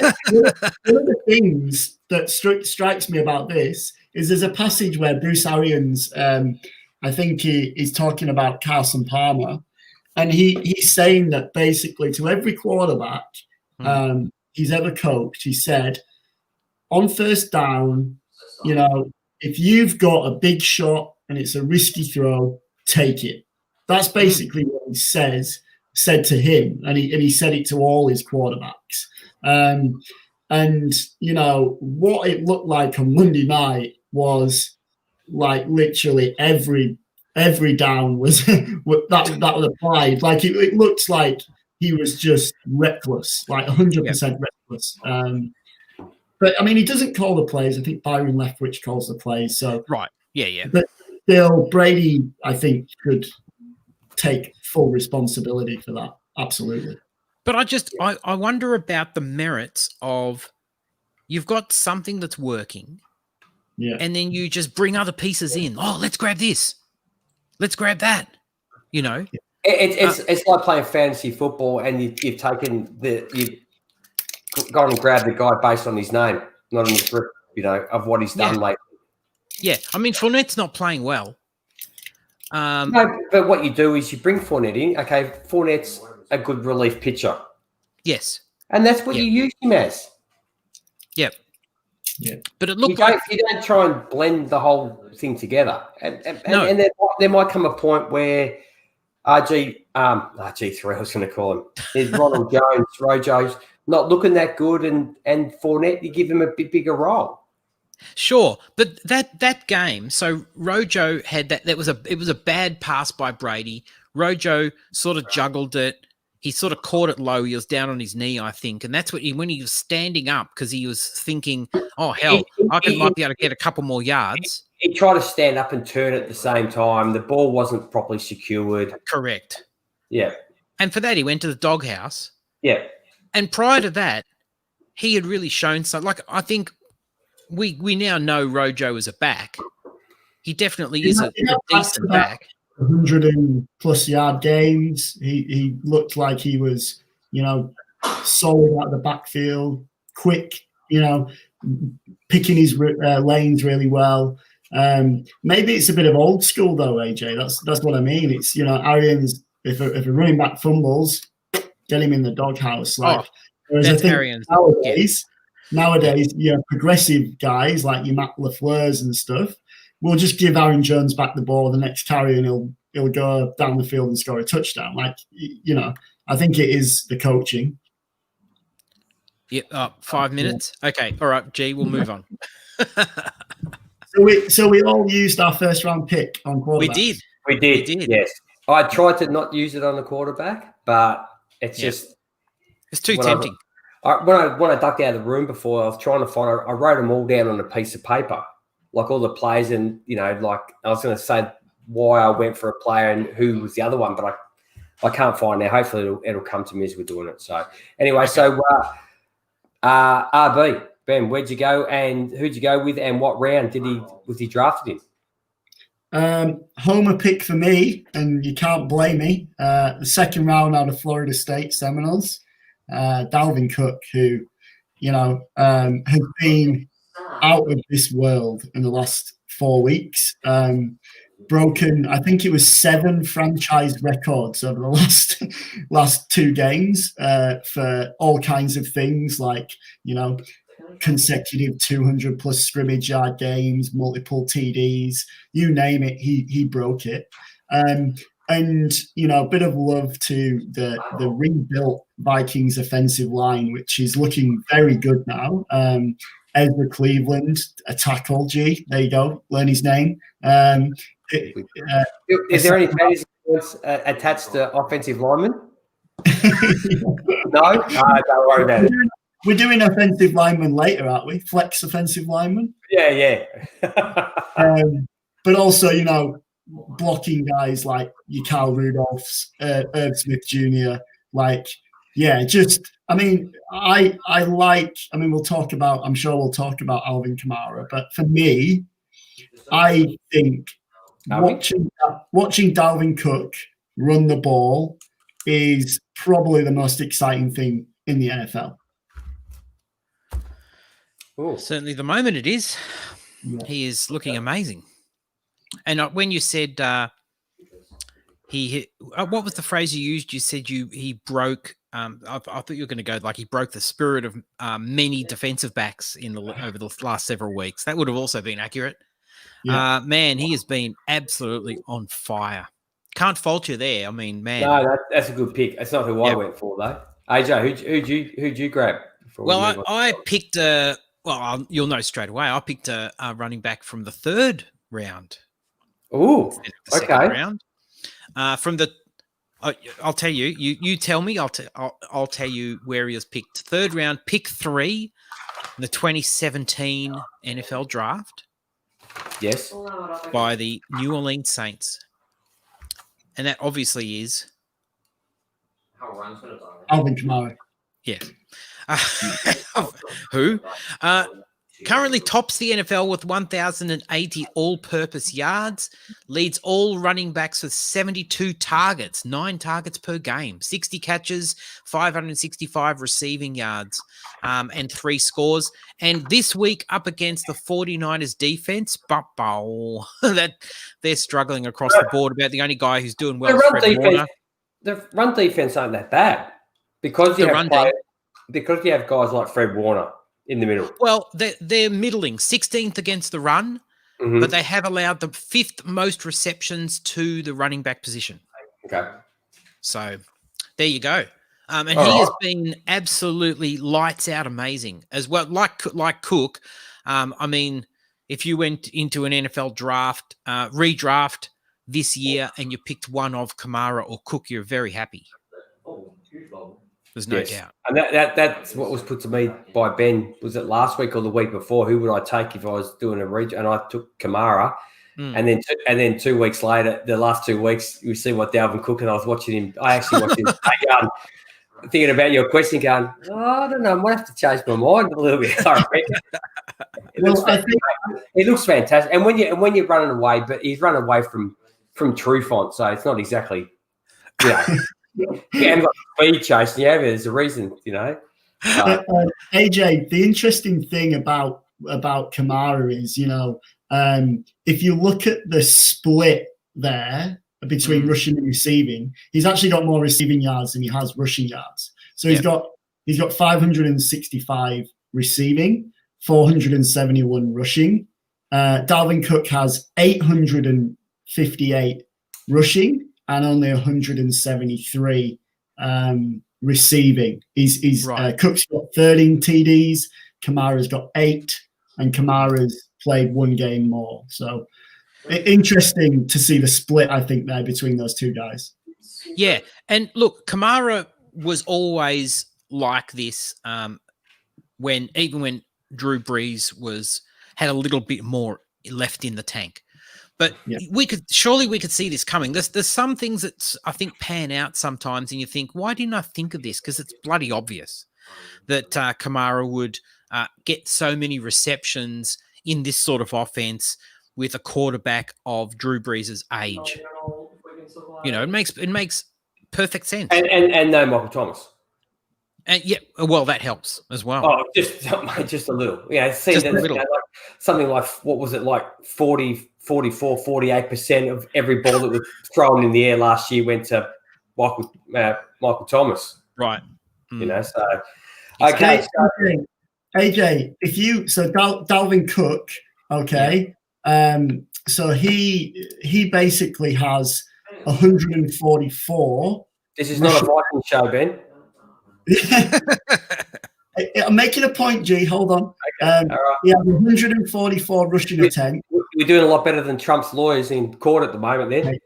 the things that strikes me about this is there's a passage where Bruce Arians, I think he's talking about Carson Palmer, and he's saying that basically to every quarterback he's ever coached, he said, on first down, if you've got a big shot and it's a risky throw, take it. That's basically what he said to him, and he said it to all his quarterbacks. And what it looked like on Monday night was like literally every down was that was applied. Like it looked like he was just reckless, like 100% reckless. But I mean, he doesn't call the plays. I think Byron Leftwich calls the plays. So right, yeah. But still, Brady, I think, could take full responsibility for that. Absolutely. But I wonder about the merits of you've got something that's working, and then you just bring other pieces in. Oh, let's grab this. Let's grab that. It's like playing fantasy football, and you've gone and grabbed the guy based on his name, not on his grip, of what he's done lately. Yeah, I mean, Fournette's not playing well. No, but what you do is you bring Fournette in. Okay, Fournette's a good relief pitcher. Yes. And that's what you use him as. Yep. Yeah. But it looked like you don't try and blend the whole thing together. And there might come a point where RG3, I was going to call him, is Ronald Jones, Rojo's not looking that good, and Fournette, you give him a bit bigger role. Sure, but that game, so Rojo had that. It was a bad pass by Brady. Rojo sort of juggled it. he sort of caught it low. He was down on his knee, I think. And that's when he was standing up because he was thinking, oh, hell, might be able to get a couple more yards. He tried to stand up and turn at the same time. The ball wasn't properly secured. Correct. Yeah. And for that, he went to the doghouse. Yeah. And prior to that, he had really shown something. Like, I think we now know Rojo is a back. He definitely is a decent back. 100 and plus yard games. He looked like he was, solid out of the backfield, quick, picking his lanes really well. Maybe it's a bit of old school though, AJ. That's what I mean. It's Arians. If a running back fumbles, get him in the doghouse. Whereas I think Arians. Nowadays, progressive guys like your Matt LaFleurs and stuff will just give Aaron Jones back the ball the next carry and he'll go down the field and score a touchdown. I think it is the coaching. Yeah, 5 minutes. Okay, all right, G, we'll move on. So we all used our first round pick on quarterback. We did. Yes, I tried to not use it on the quarterback, but it's just it's too tempting. When I ducked out of the room before, I was trying to find. I wrote them all down on a piece of paper, like all the plays, and like I was going to say why I went for a player and who was the other one, but I can't find it. Hopefully, it'll come to me as we're doing it. So anyway, RB Ben, where'd you go and who'd you go with, and what round was he drafted in? Homer pick for me, and you can't blame me. The second round out of Florida State Seminoles. Dalvin Cook, who, has been out of this world in the last 4 weeks. Broken, I think it was 7 franchise records over the last 2 games for all kinds of things like, consecutive 200 plus scrimmage yard games, multiple TDs, you name it, he broke it. And, a bit of love to the rebuilt Vikings offensive line, which is looking very good now. Ezra Cleveland, a tackle, G. There you go. Learn his name. Is there any fantasy points attached to offensive linemen? No? Don't worry about it. We're doing offensive linemen later, aren't we? Flex offensive linemen. Yeah. But also, blocking guys like your Kyle Rudolphs, Herb Smith Jr. We'll talk about, I'm sure we'll talk about Alvin Kamara, but for me, I think watching Dalvin Cook run the ball is probably the most exciting thing in the NFL. Ooh. Certainly the moment it is. Yeah. He is looking amazing. And when you said what was the phrase you used? You said he broke. I thought you were going to go like he broke the spirit of many defensive backs over the last several weeks. That would have also been accurate. Yeah. Man, he has been absolutely on fire. Can't fault you there. I mean, man. No, that's a good pick. That's not who I went for though. AJ, who'd you grab? Well, I picked you'll know straight away. I picked a running back from the 3rd round. Oh, okay. Round. I'll tell you. You tell me. I'll tell you where he was picked. 3rd round, pick 3 in the 2017 NFL Draft. Yes. By the New Orleans Saints, and that obviously is Alvin Kamara. Yeah. Who? Currently tops the NFL with 1,080 all-purpose yards, leads all running backs with 72 targets, 9 targets per game, 60 catches, 565 receiving yards, and 3 scores. And this week up against the 49ers defense, that they're struggling across the board. About the only guy who's doing well is Fred Warner. The run defense aren't that bad because you have guys like Fred Warner in the middle. Well, they're middling, 16th against the run, but they have allowed the 5th most receptions to the running back position. Okay. So there you go. And he has been absolutely lights out amazing as well. Like Cook, I mean, if you went into an NFL draft, redraft this year and you picked one of Kamara or Cook, you're very happy. There's no doubt. And that's what was put to me by Ben. Was it last week or the week before? Who would I take if I was doing a region? And I took Kamara. And then 2 weeks later, the last 2 weeks, you see what Dalvin Cook, and I was watching him. I actually watched him thinking about your question, going, I don't know, I might have to change my mind a little bit. It looks fantastic. And when you're running away, but he's running away from Trufant, so it's not exactly, you haven't got speed chasing you, there's a reason, AJ, the interesting thing about Kamara is, if you look at the split there between rushing and receiving, he's actually got more receiving yards than he has rushing yards. So he's got 565 receiving, 471 rushing. Dalvin Cook has 858 rushing and only 173 receiving. He's right. Cook's got 13 TDs, Kamara's got 8, and Kamara's played one game more. So interesting to see the split, I think, there between those two guys. Yeah. And look, Kamara was always like this when Drew Brees had a little bit more left in the tank. But we could see this coming. There's some things that I think pan out sometimes, and you think, why didn't I think of this? Because it's bloody obvious that Kamara would get so many receptions in this sort of offense with a quarterback of Drew Brees' age. It makes perfect sense. And no Michael Thomas. And that helps as well. Oh, just a little. Yeah, it seems something like, what was it, like 44, 48% of every ball that was thrown in the air last year went to Michael Thomas. Right. So okay. AJ, Dalvin Cook, okay. So he basically has 144. This is not a Viking show, Ben. I'm making a point, G. Hold on. Okay. All right. He has 144 rushing attempts. We're doing a lot better than Trump's lawyers in court at the moment, then.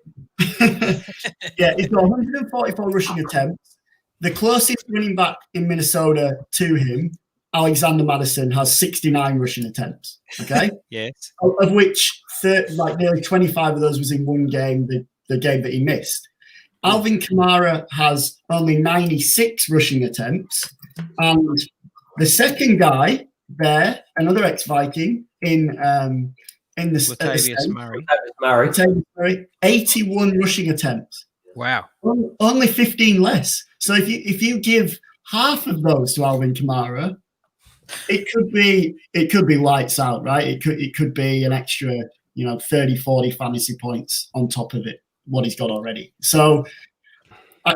Yeah, he's got 144 rushing attempts. The closest running back in Minnesota to him, Alexander Madison, has 69 rushing attempts. Okay. Yes. Of which nearly 25 of those was in one game, the game that he missed. Alvin Kamara has only 96 rushing attempts. And the second guy there, another ex-Viking in the Latavius Murray, 81 rushing attempts. Wow. Only 15 less. So if you give half of those to Alvin Kamara, it could be lights out, right? It could be an extra, 30, 40 fantasy points on top of it, what he's got already. So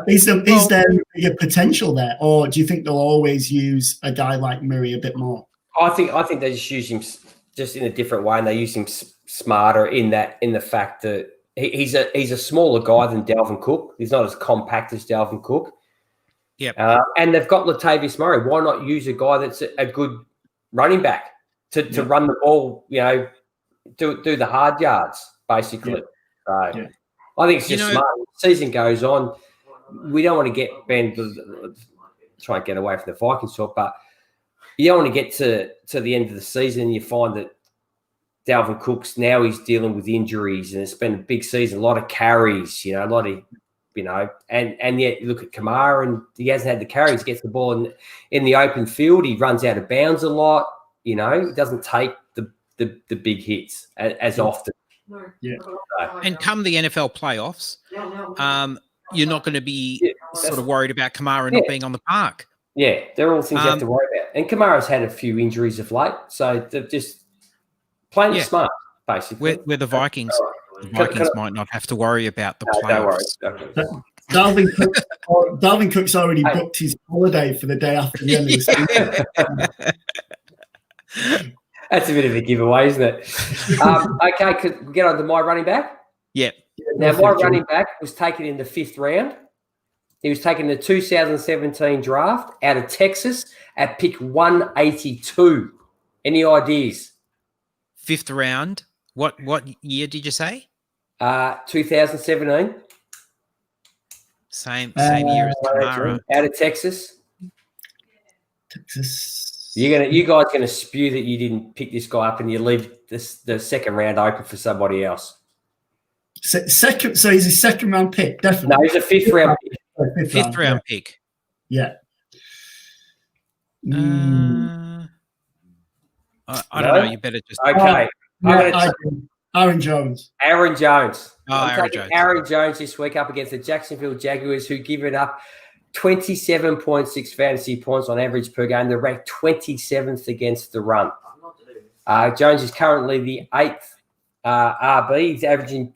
is there a potential there, or do you think they'll always use a guy like Murray a bit more? I think they just use him just in a different way, and they use him smarter in the fact that he's a smaller guy than Dalvin Cook. He's not as compact as Dalvin Cook. Yep. And they've got Latavius Murray. Why not use a guy that's a good running back to run the ball, do the hard yards, basically. Yeah. So I think it's just smart. As the season goes on, we don't want to get try and get away from the Vikings talk, but you don't want to get to the end of the season. You find that Dalvin Cook's now he's dealing with injuries, and it's been a big season, a lot of carries, a lot of, and yet you look at Kamara, and he hasn't had the carries. He gets the ball in the open field. He runs out of bounds a lot. He doesn't take the big hits as often. Yeah. And come the NFL playoffs, you're not going to be sort of worried about Kamara not being on the park. Yeah, they're all things you have to worry about. And Kamara's had a few injuries of late, so they're just playing smart, basically. Where the Vikings might not have to worry about the playoffs. Don't worry. Dalvin Cook's already booked his holiday for the day after the end of the season. That's a bit of a giveaway, isn't it? Okay, could we get on to my running back? Yeah. Now, my running back was taken in the 5th round. He was taken in the 2017 draft out of Texas at pick 182. Any ideas? 5th round. What year did you say? 2017. Same year as Kamara. Out of Texas. Texas. You guys gonna spew that you didn't pick this guy up and you leave the second round open for somebody else. Second, so he's a second round pick, definitely. No, he's a fifth round pick. Fifth round pick. Yeah. I don't know. You better just okay. Aaron Jones. Aaron Jones. Aaron Jones. Aaron Jones this week up against the Jacksonville Jaguars, who given up 27.6 fantasy points on average per game. They're ranked 27th against the run. Jones is currently the 8th RB. He's averaging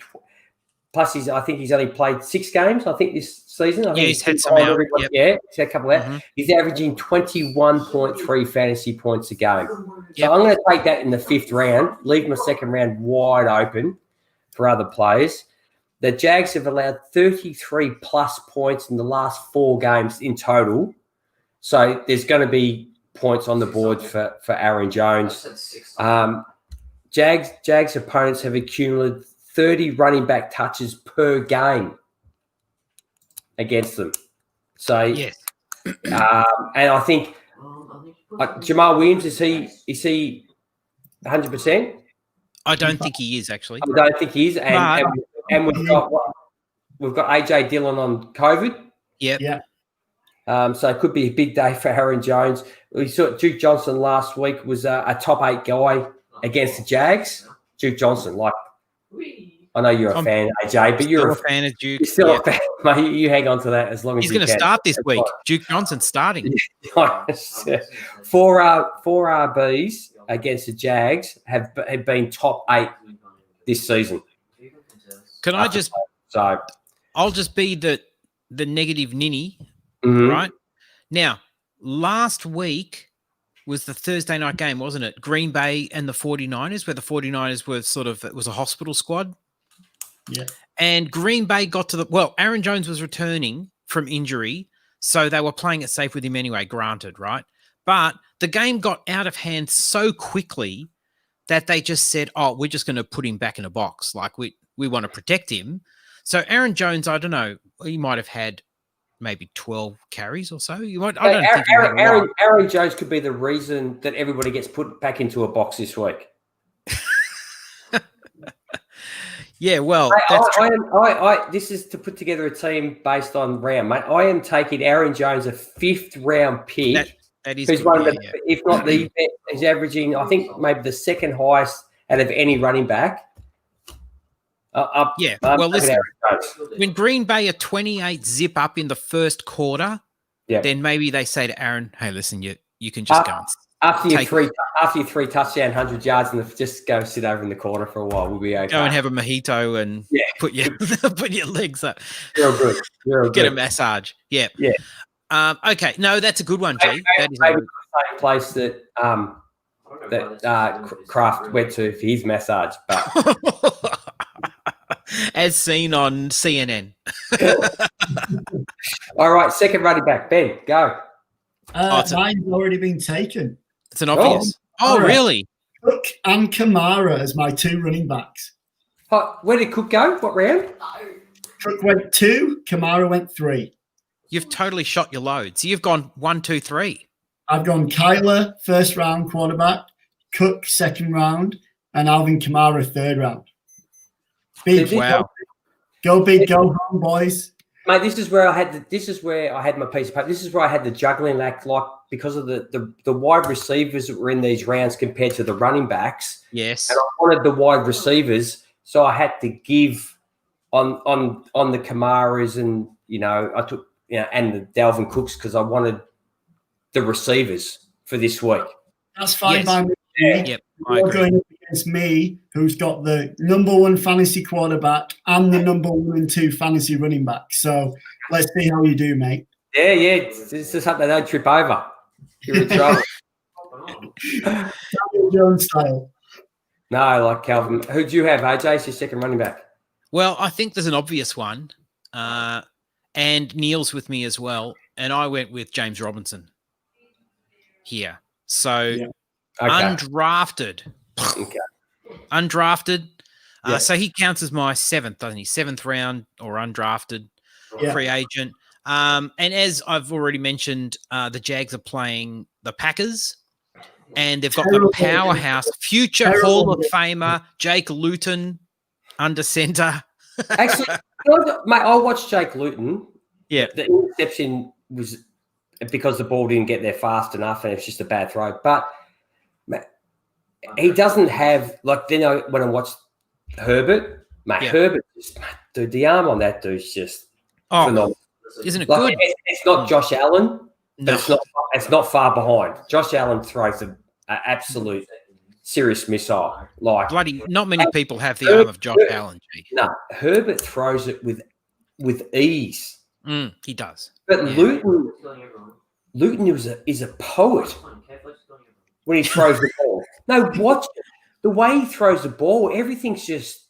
plus I think he's only played 6 games, I think, this season. He's had some out. Yep. Yeah, he's had a couple out. Mm-hmm. He's averaging 21.3 fantasy points a game. So I'm going to take that in the 5th round, leave my second round wide open for other players. The Jags have allowed 33 plus points in the last 4 games in total. So there's going to be points on the board for Aaron Jones. Jags opponents have accumulated 30 running back touches per game against them. So, yes. And I think Jamal Williams, is he 100%? I don't think he is, actually. I don't think he is. And we've got AJ Dillon on COVID. Yep. Yeah. So it could be a big day for Aaron Jones. We saw Duke Johnson last week was a top 8 guy against the Jags. Duke Johnson, I know you're a fan, AJ, but you're a fan of Duke. You're still a fan, mate. You hang on to that as long as he's going to start this week. Duke Johnson's starting. 4 RBs against the Jags have been top 8 this season. Can I just? So I'll just be the negative ninny, right? Now, last week was the Thursday night game, wasn't it? Green Bay and the 49ers, where the 49ers were it was a hospital squad. Yeah. And Green Bay got to Aaron Jones was returning from injury, so they were playing it safe with him anyway, granted, right? But the game got out of hand so quickly that they just said, oh, we're just going to put him back in a box. Like we want to protect him. So Aaron Jones, I don't know, he might have had maybe 12 carries or so. Aaron Jones could be the reason that everybody gets put back into a box this week. Yeah, well, this is to put together a team based on round, mate. I am taking Aaron Jones, a 5th round pick. That is who's one of the, if not the best. He's averaging, I think, maybe the second highest out of any running back. Well, listen, when Green Bay are 28 zip up in the first quarter, then maybe they say to Aaron, hey, listen, you can just go after your 3 touchdown, 100 yards, and just go sit over in the corner for a while. We'll be okay. Go and have a mojito and put your legs up. You're good. Get a massage. Yeah. Yeah. Okay. No, that's a good one, G. That is maybe the same place that Kraft went to for his massage, but as seen on CNN. All right, second running back, Ben, go. Mine's already been taken. It's an obvious. Oh, really? Cook and Kamara as my 2 running backs. Where did Cook go? What round? Cook went 2, Kamara went 3. You've totally shot your load. So you've gone 1, 2, 3. I've gone Kyler, 1st round quarterback, Cook, 2nd round, and Alvin Kamara, 3rd round. Big. Wow. Go big, go home, boys. Mate, this is where I had my piece of paper. This is where I had the juggling act, like because of the wide receivers that were in these rounds compared to the running backs. Yes. And I wanted the wide receivers, so I had to give on the Kamaras, and I took and the Dalvin Cooks because I wanted the receivers for this week. That's fine by me. Yep. You're going up against me, who's got the number 1 fantasy quarterback and the number 1 and 2 fantasy running back. So let's see how you do, mate. Yeah. It's just something they don't trip over. You're in trouble. Jones style. No, like Calvin. Who do you have, AJ? It's your second running back. Well, I think there's an obvious one. And Neil's with me as well. And I went with James Robinson here. So undrafted. Okay. Undrafted. So he counts as my 7th, doesn't he? 7th round or undrafted. free agent. And as I've already mentioned, the Jags are playing the Packers, and they've got the powerhouse, future Hall of Famer Jake Luton under center. Actually, mate, I watched Jake Luton. Yeah. The interception was because the ball didn't get there fast enough, and it's just a bad throw. But he doesn't have, like, then when I watched Herbert, Herbert, dude, the arm on that dude's just phenomenal. Isn't it good? It's not Josh Allen, no. but it's not far behind. Josh Allen throws an absolute serious missile. Like, bloody, not many people have the arm of Josh Allen. G. No, Herbert throws it with ease. He does. But Luton is a poet when he throws the ball. No, watch it. The way he throws the ball, everything's just.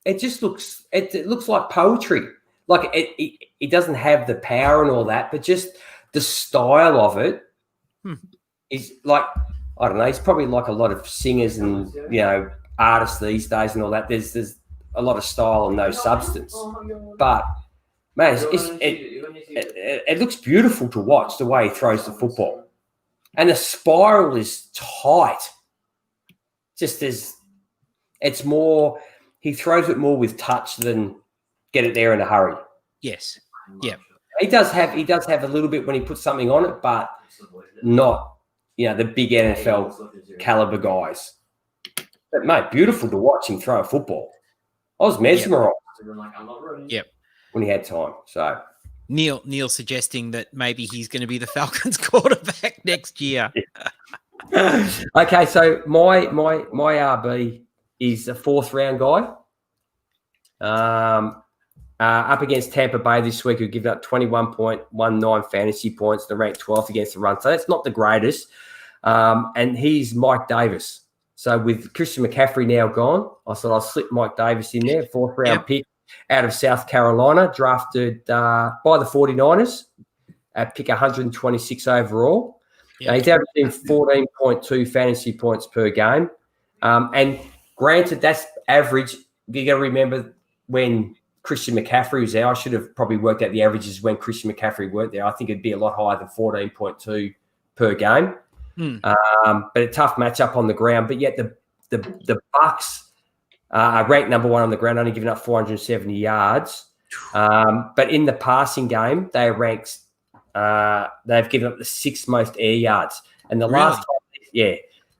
It just looks. It looks like poetry. Like it doesn't have the power and all that, but just the style of it is like, I don't know. It's probably like a lot of singers and artists these days and all that. There's a lot of style and no substance, but man, it looks beautiful to watch the way he throws the football, and the spiral is tight. Just it's more. He throws it more with touch than get it there in a hurry. Yes. Yeah. He does have a little bit when he puts something on it, but not the big NFL caliber guys. But mate, beautiful to watch him throw a football. I was mesmerized. Yep. When he had time. So Neil suggesting that maybe he's going to be the Falcons quarterback next year. Yeah. Okay, so my RB is a 4th round guy. Up against Tampa Bay this week, who given up 21.19 fantasy points. They're ranked 12th against the run. So that's not the greatest. And he's Mike Davis. So with Christian McCaffrey now gone, I thought I'll slip Mike Davis in there, 4th round pick out of South Carolina, drafted by the 49ers at pick 126 overall. Yep. He's averaging 14.2 fantasy points per game. And granted, that's average. You got to remember when Christian McCaffrey was there, I should have probably worked out the averages when Christian McCaffrey weren't there. I think it'd be a lot higher than 14.2 per game. But a tough matchup on the ground. But yet the Bucks are ranked number 1 on the ground, only giving up 470 yards. But in the passing game, they are ranked. They've given up the 6th most air yards. And the last time,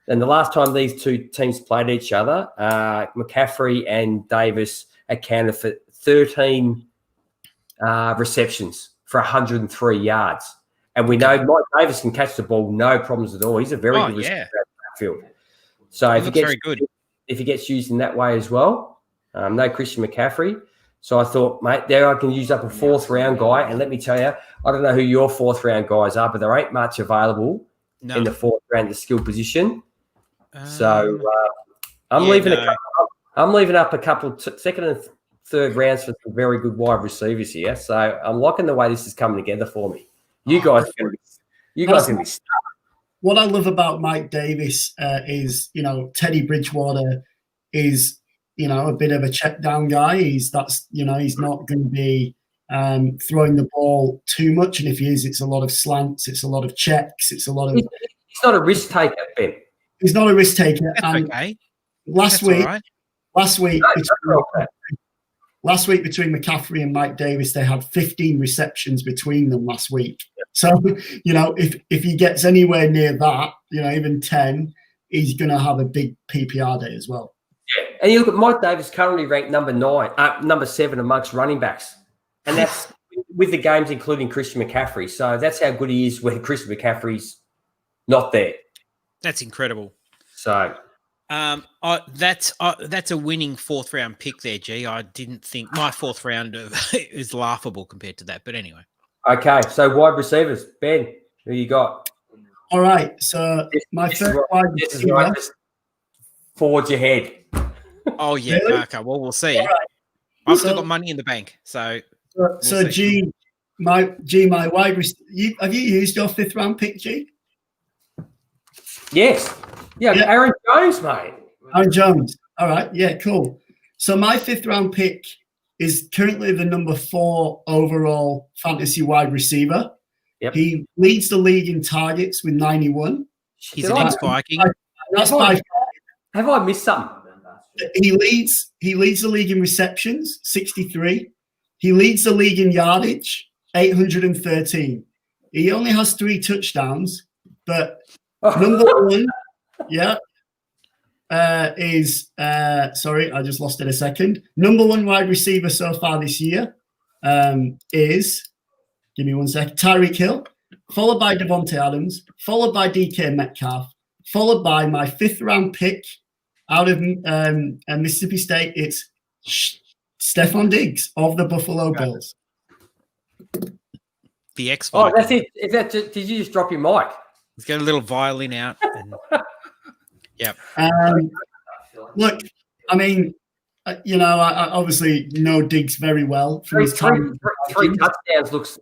and the last time these two teams played each other, McCaffrey and Davis accounted for 13 receptions for 103 yards. And we know Mike Davis can catch the ball, no problems at all. He's a very good receiver out of the backfield. So if he gets used in that way as well, no Christian McCaffrey. So I thought, mate, there I can use up a 4th round guy. And let me tell you, I don't know who your 4th round guys are, but there ain't much available in the 4th round, the skill position. So I'm leaving up a couple 2nd and 3rd rounds for some very good wide receivers here. So I'm liking the way this is coming together for me. You guys are going to be stuck. What I love about Mike Davis is, Teddy Bridgewater is, a bit of a check down guy. He's not going to be throwing the ball too much. And if he is, it's a lot of slants. It's a lot of checks. It's a lot of. He's not a risk taker, Ben. He's not a risk taker. And last week, between McCaffrey and Mike Davis, they had 15 receptions between them last week. So, if he gets anywhere near that, even 10, he's going to have a big PPR day as well. Yeah, and you look at Mike Davis currently ranked number 7 amongst running backs, and that's with the games including Christian McCaffrey. So that's how good he is when Christian McCaffrey's not there. That's incredible. So. That's a winning 4th round pick there, G. I didn't think my 4th round is laughable compared to that, but anyway. Okay, so wide receivers, Ben, who you got? All right, so my first wide receiver. Just forge ahead. Oh yeah, really? Okay. Well, we'll see. Right. I've still got money in the bank, so. G, my wide receiver. Have you used your 5th round pick, G? Yes. Yeah, Aaron Jones, mate. Aaron Jones. All right. Yeah, cool. So my 5th round pick is currently the number 4 overall fantasy wide receiver. Yep. He leads the league in targets with 91. He's an ex-Viking. That's by. Have I missed something? He leads the league in receptions, 63. He leads the league in yardage, 813. He only has 3 touchdowns, but number 1, is sorry, I just lost it a second. Number 1 wide receiver so far this year is, give me 1 second, Tyreek Hill, followed by Devontae Adams, followed by DK Metcalf, followed by my 5th round pick out of Mississippi State. It's Stephon Diggs of the Buffalo Bills. The X. Oh, that's it. Is that did you just drop your mic? He's got a little violin out. And, yep. Look, I mean, I obviously know Diggs very well. From his time. Three touchdowns looks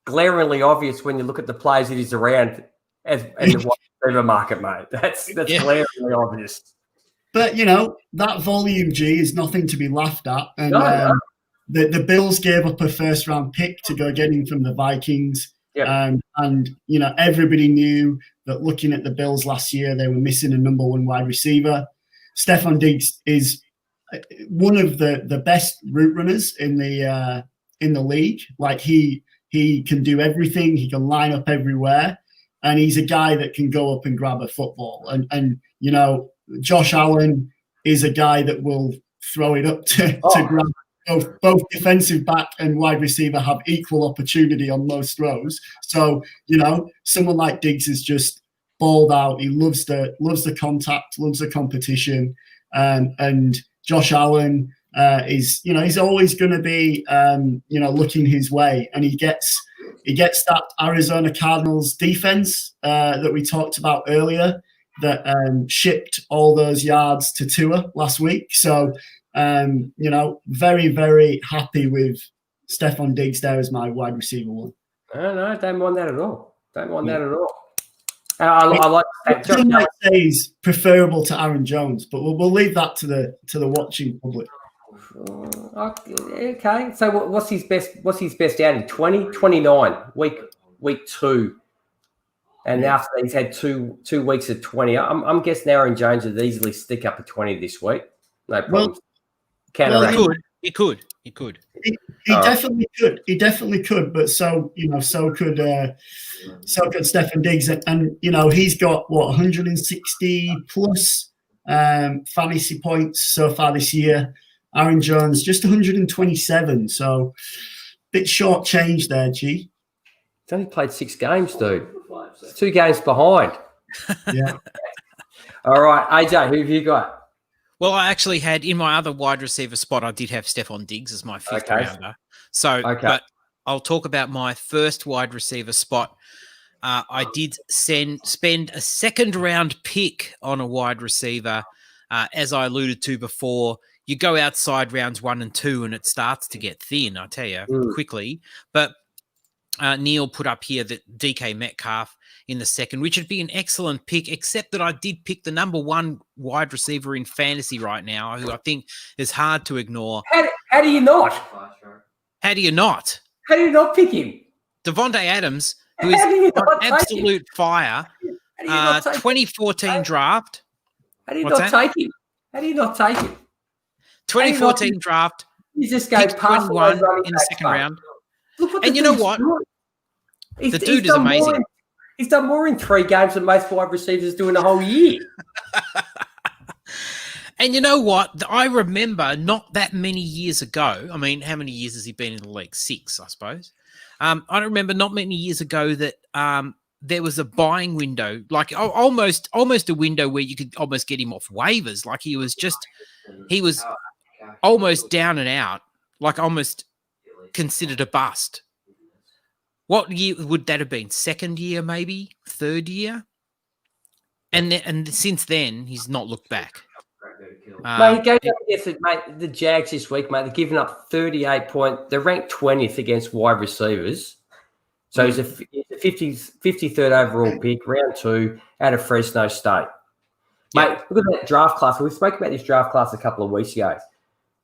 glaringly obvious when you look at the players that he's around in the wide receiver market, mate. That's glaringly obvious. But, that volume, G, is nothing to be laughed at. And the Bills gave up a first-round pick to go get him from the Vikings. Yep. And everybody knew that looking at the Bills last year, they were missing a number 1 wide receiver. Stephon Diggs is one of the best route runners in the league. Like, he can do everything. He can line up everywhere. And he's a guy that can go up and grab a football. And Josh Allen is a guy that will throw it up to grab. Both defensive back and wide receiver have equal opportunity on most throws. So, someone like Diggs is just balled out. He loves the contact, loves the competition. And Josh Allen is, he's always going to be, looking his way. And he gets that Arizona Cardinals defense that we talked about earlier that shipped all those yards to Tua last week. So, very, very happy with Stephon Diggs there as my wide receiver 1. No, don't mind that at all. That at all. I like that. Some might say he's preferable to Aaron Jones, but we'll leave that to the watching public. Okay. So what's his best outing? 20, 29, week 2. And after he's had two weeks of 20. I'm guessing Aaron Jones would easily stick up a 20 this week. No problem. He could. He definitely could. He definitely could. But so could Stephon Diggs, and he's got 160 plus fantasy points so far this year. Aaron Jones just 127. So bit short change there, G. He's only played 6 games, dude. 2 games behind. Yeah. All right, AJ, who have you got? Well, I actually had in my other wide receiver spot, I did have Stephon Diggs as my 5th rounder. So, but I'll talk about my first wide receiver spot. I did spend a 2nd round pick on a wide receiver. As I alluded to before, you go outside rounds 1 and 2 and it starts to get thin, I tell you, quickly. But Neil put up here that DK Metcalf in the 2nd, which would be an excellent pick, except that I did pick the number 1 wide receiver in fantasy right now, who I think is hard to ignore. How do you not? How do you not? How do you not pick him? Devontae Adams, who is on absolute fire. 2014 draft. How do you not take him? How do you not take him? 2014 draft. You just go past 21 in the 2nd round. And you know what? The dude is amazing. He's done more in 3 games than most wide receivers do in a whole year. And you know what? I remember not that many years ago. I mean, how many years has he been in the league? 6, I suppose. I remember not many years ago that there was a buying window, like almost a window where you could almost get him off waivers. Like he was almost down and out, like almost considered a bust. What year would that have been? 2nd year, maybe 3rd year, and since then he's not looked back. Mate, he goes up against the Jags this week, mate. They're giving up 38 points. They're ranked 20th against wide receivers. So he's a 53rd overall pick, round 2, out of Fresno State. Mate, look at that draft class. We spoke about this draft class a couple of weeks ago.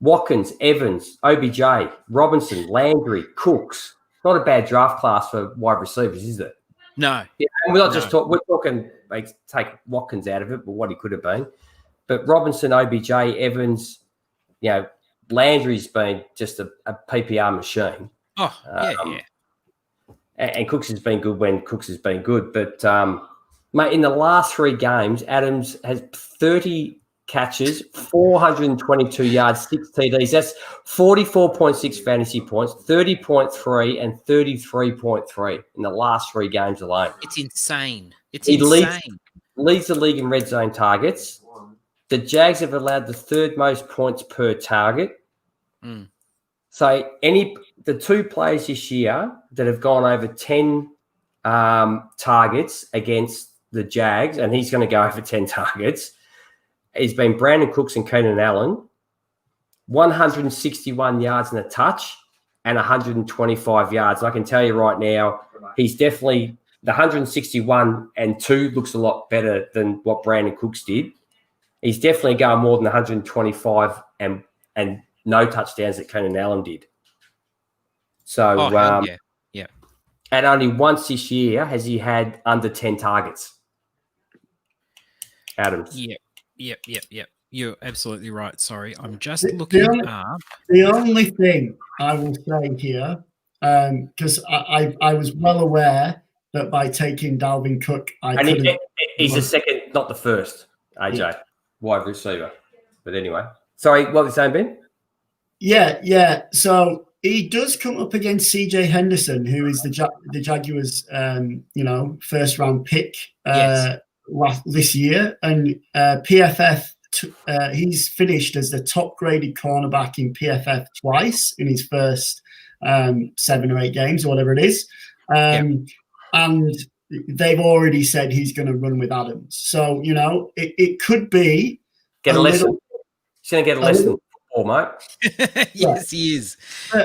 Watkins, Evans, OBJ, Robinson, Landry, Cooks. Not a bad draft class for wide receivers, is it? No. Yeah, and we're not just talking. We're talking. Like, take Watkins out of it, but what he could have been. But Robinson, OBJ, Evans, Landry's been just a PPR machine. Oh, yeah. And Cooks has been good when Cooks has been good. But, mate, in the last 3 games, Adams has 30 catches, 422 yards, 6 TDs. That's 44.6 fantasy points, 30.3 and 33.3 in the last 3 games alone. It's insane. He leads the league in red zone targets. The Jags have allowed the 3rd most points per target. So the 2 players this year that have gone over 10 targets against the Jags, and he's going to go over 10 targets, has been Brandon Cooks and Keenan Allen, 161 yards and a touch and 125 yards. I can tell you right now, he's definitely the 161 and 2 looks a lot better than what Brandon Cooks did. He's definitely going more than 125 and no touchdowns that Keenan Allen did. So, yeah. And only once this year has he had under 10 targets. Adams. Yep. You're absolutely right. Sorry, I'm just looking up. The only thing I will say here, because I was well aware that by taking Dalvin Cook, he's the second, not the first, AJ, wide receiver. But anyway. Sorry, what were you saying, Ben? Yeah. So he does come up against CJ Henderson, who is the Jaguars, first round pick this year, and PFF. He's finished as the top graded cornerback in PFF twice in his first 7 or 8 games, or whatever it is, and they've already said he's going to run with Adams. So it could be get a lesson. He's going to get a lesson. Mate. Yes, he is.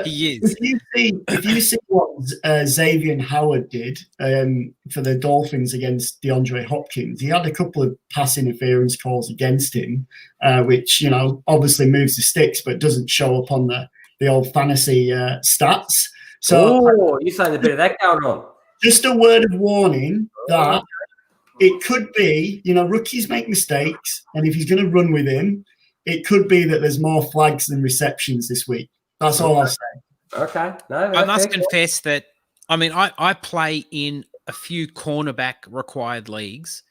He is. If you see what Xavier Howard did for the Dolphins against DeAndre Hopkins, he had a couple of pass interference calls against him, which obviously moves the sticks, but doesn't show up on the old fantasy stats. So, you're saying a bit of that going on. Just a word of warning that it could be, rookies make mistakes, and if he's going to run with him, it could be that there's more flags than receptions this week. That's all I'll say. Okay. No, I must confess that, I play in a few cornerback required leagues.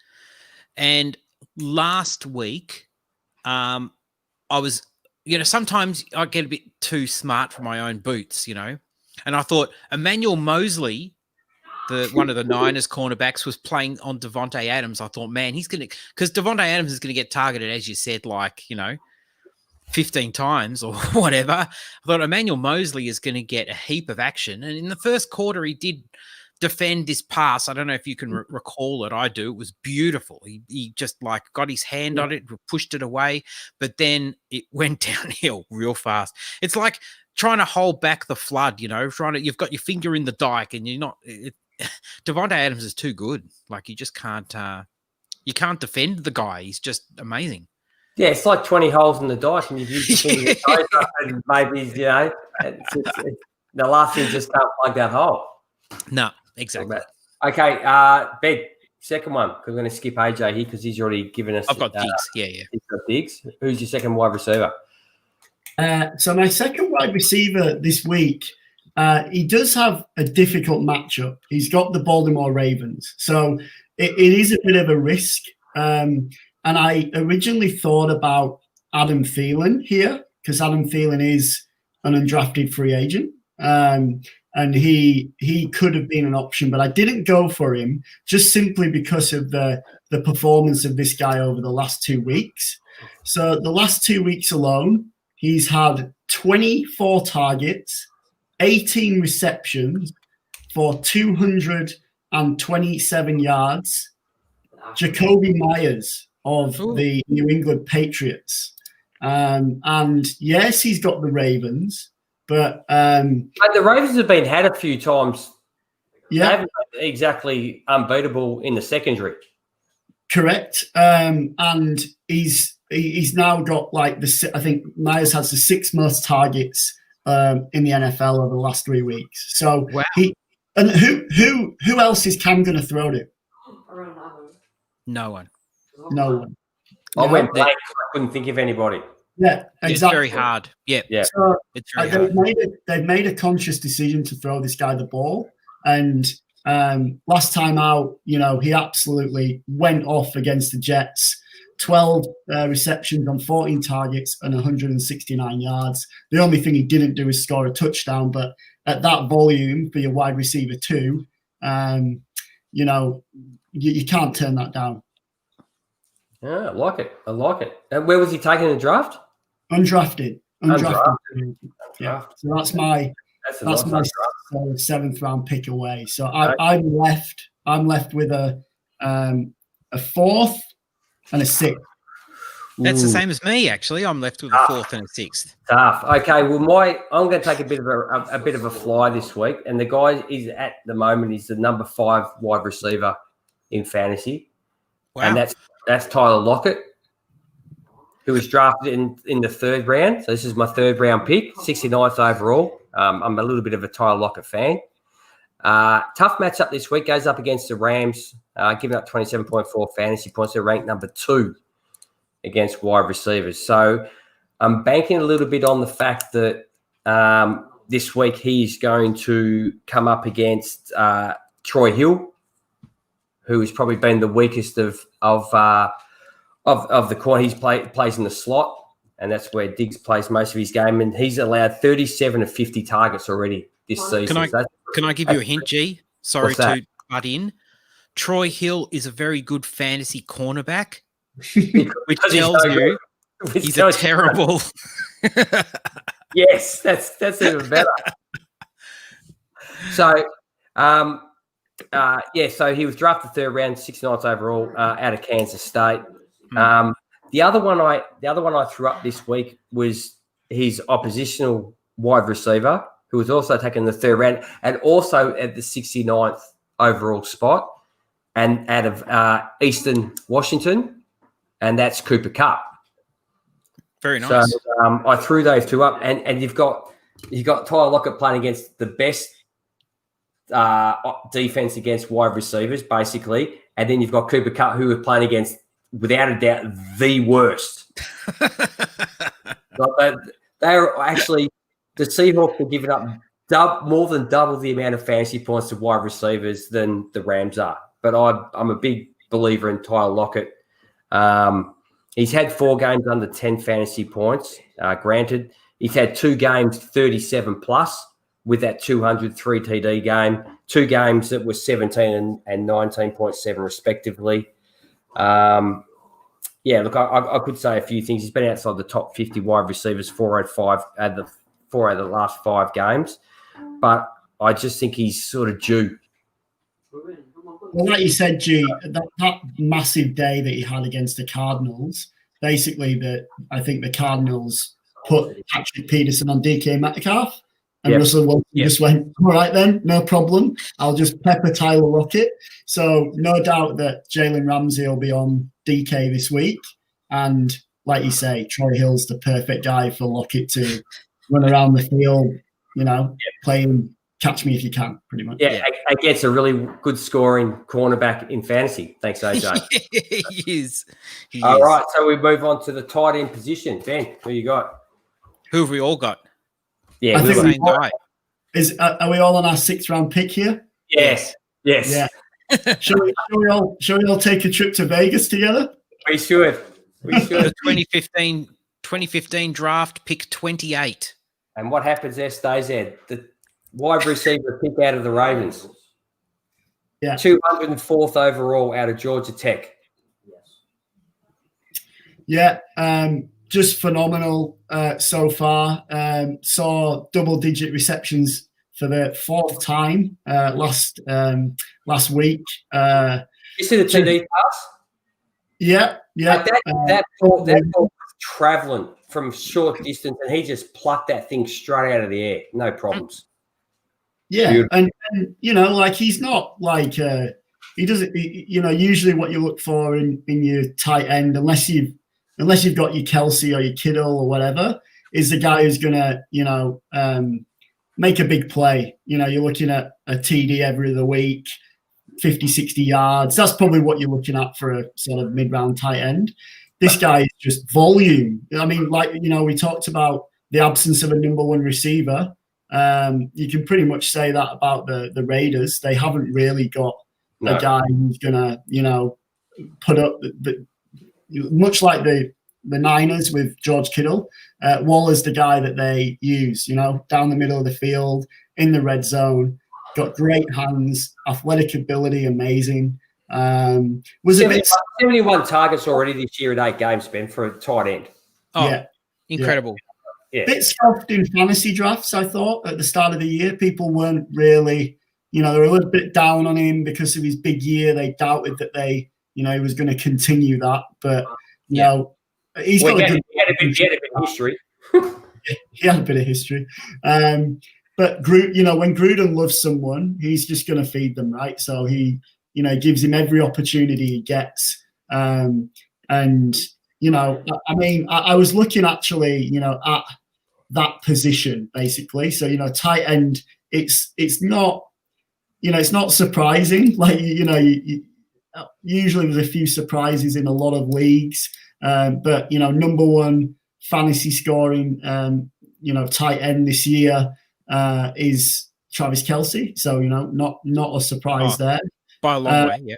And last week, I was, sometimes I get a bit too smart for my own boots, And I thought Emmanuel Mosley, one of the Niners cornerbacks, was playing on Devontae Adams. I thought, man, he's going to, because Devontae Adams is going to get targeted, as you said, 15 times or whatever. I thought Emmanuel Mosley is going to get a heap of action. And in the first quarter, he did defend this pass. I don't know if you can recall it. I do. It was beautiful. He just got his hand on it, pushed it away, but then it went downhill real fast. It's like trying to hold back the flood, you've got your finger in the dike and you're not, Devontae Adams is too good. You just can't, you can't defend the guy. He's just amazing. Yeah, it's like 20 holes in the dike, and you've used your toes up, and maybe, the last thing just can't plug that hole. No, exactly. Okay, Ben, second one, because we're going to skip AJ here because he's already given us. I've got Diggs, yeah. He's got Diggs. Who's your second wide receiver? So my second wide receiver this week, he does have a difficult matchup. He's got the Baltimore Ravens, so it is a bit of a risk. And I originally thought about Adam Phelan here because Adam Phelan is an undrafted free agent. And he could have been an option, but I didn't go for him just simply because of the performance of this guy over the last 2 weeks. So the last 2 weeks alone, he's had 24 targets, 18 receptions for 227 yards. Jacoby Myers of the New England Patriots. And yes, he's got the Ravens, but the Ravens have been had a few times. Yeah. They haven't been exactly unbeatable in the secondary. Correct. And he's he's now got like I think Myers has the 6th most targets in the NFL over the last 3 weeks. So wow. who else is Cam going to throw to? No one. No one. I went blank. I couldn't think of anybody. Yeah, exactly. It's very hard. Yeah. So it's very hard. They've made a conscious decision to throw this guy the ball. And last time out, he absolutely went off against the Jets. 12 receptions on 14 targets and 169 yards. The only thing he didn't do is score a touchdown, but at that volume for your wide receiver 2, you can't turn that down. Yeah, I like it. And where was he taken in the draft? Undrafted. Yeah. So that's my 7th round pick away. So I'm left with a 4th and a 6th. That's the same as me, actually. I'm left with a 4th and a 6th. Tough. Okay, well, I'm going to take a bit of a fly this week, and the guy is at the moment is the number 5 wide receiver in fantasy, and that's Tyler Lockett, who was drafted in the 3rd round. So this is my 3rd round pick, 69th overall. I'm a little bit of a Tyler Lockett fan. Tough matchup this week. Goes up against the Rams, giving up 27.4 fantasy points. They're ranked number 2 against wide receivers. So I'm banking a little bit on the fact that this week he's going to come up against Troy Hill, who has probably been the weakest of the corner. He's plays in the slot, and that's where Diggs plays most of his game. And he's allowed 37 of 50 targets already this season. Can I give you a hint, G? Sorry to butt in. Troy Hill is a very good fantasy cornerback, which tells you he's a terrible. Yes, that's even better. So, so he was drafted 3rd round, 69th overall, out of Kansas State. The other one I threw up this week was his oppositional wide receiver, who was also taken in the 3rd round and also at the 69th overall spot, and out of Eastern Washington, and that's Cooper Kupp. Very nice. So I threw those 2 up, and you've got Tyler Lockett playing against the best defense against wide receivers, basically, and then you've got Cooper Kupp, who are playing against, without a doubt, the worst. They're actually, the Seahawks are giving up more than double the amount of fantasy points to wide receivers than the Rams are. But I'm a big believer in Tyler Lockett. He's had 4 games under 10 fantasy points, granted. He's had 2 games 37 plus with that 203 TD game, 2 games that were 17 and 19.7 respectively. Look, I could say a few things. He's been outside the top 50 wide receivers 4 out of the last 5 games, but I just think he's sort of due. Well, like you said, G, that massive day that he had against the Cardinals, basically I think the Cardinals put Patrick Peterson on DK Metcalf, and Russell Wilson just went, all right then, no problem. I'll just pepper Tyler Lockett. So no doubt that Jalen Ramsey will be on DK this week. And like you say, Troy Hill's the perfect guy for Lockett to run around the field, playing catch me if you can, pretty much. Yeah, against a really good scoring cornerback in fantasy. Thanks, AJ. He is. All right, so we move on to the tight end position. Ben, who you got? Who have we all got? Yeah, I think same guy. Are we all on our 6th round pick here? Yes. Yeah. Shall we all take a trip to Vegas together? We should. The 2015 draft, pick 28. And what happens there stays there. The wide receiver pick out of the Ravens. Yeah. 204th overall out of Georgia Tech. Yeah, just phenomenal so far. Saw double-digit receptions for the 4th time last week. You see the TD pass? Yeah. That ball was traveling from short distance, and he just plucked that thing straight out of the air. No problems. Yeah, and he's not like he doesn't. Usually what you look for in your tight end, unless you've unless you've got your Kelsey or your Kittle or whatever, is the guy who's going to, make a big play. You're looking at a TD every other week, 50, 60 yards. That's probably what you're looking at for a sort of mid-round tight end. This guy is just volume. I mean, we talked about the absence of a number one receiver. You can pretty much say that about the Raiders. They haven't really got a guy who's going to, put up much like the Niners with George Kittle. Waller's the guy that they use, down the middle of the field, in the red zone, got great hands, athletic ability, amazing. Was 71 targets already this year in 8 games, Ben, for a tight end. Oh, yeah. Incredible. Yeah. Bit soft in fantasy drafts, I thought, at the start of the year. People weren't really, they were a little bit down on him because of his big year. They doubted that he was going to continue that. But, he's got a bit of history. He had a bit of history. But when Gruden loves someone, he's just going to feed them, right? So he, gives him every opportunity he gets. I was looking actually, at that position basically. So, tight end, it's not, it's not surprising. Like, usually there's a few surprises in a lot of leagues. But, number one fantasy scoring, tight end this year is Travis Kelce. So, not a surprise there. By a long way, yeah.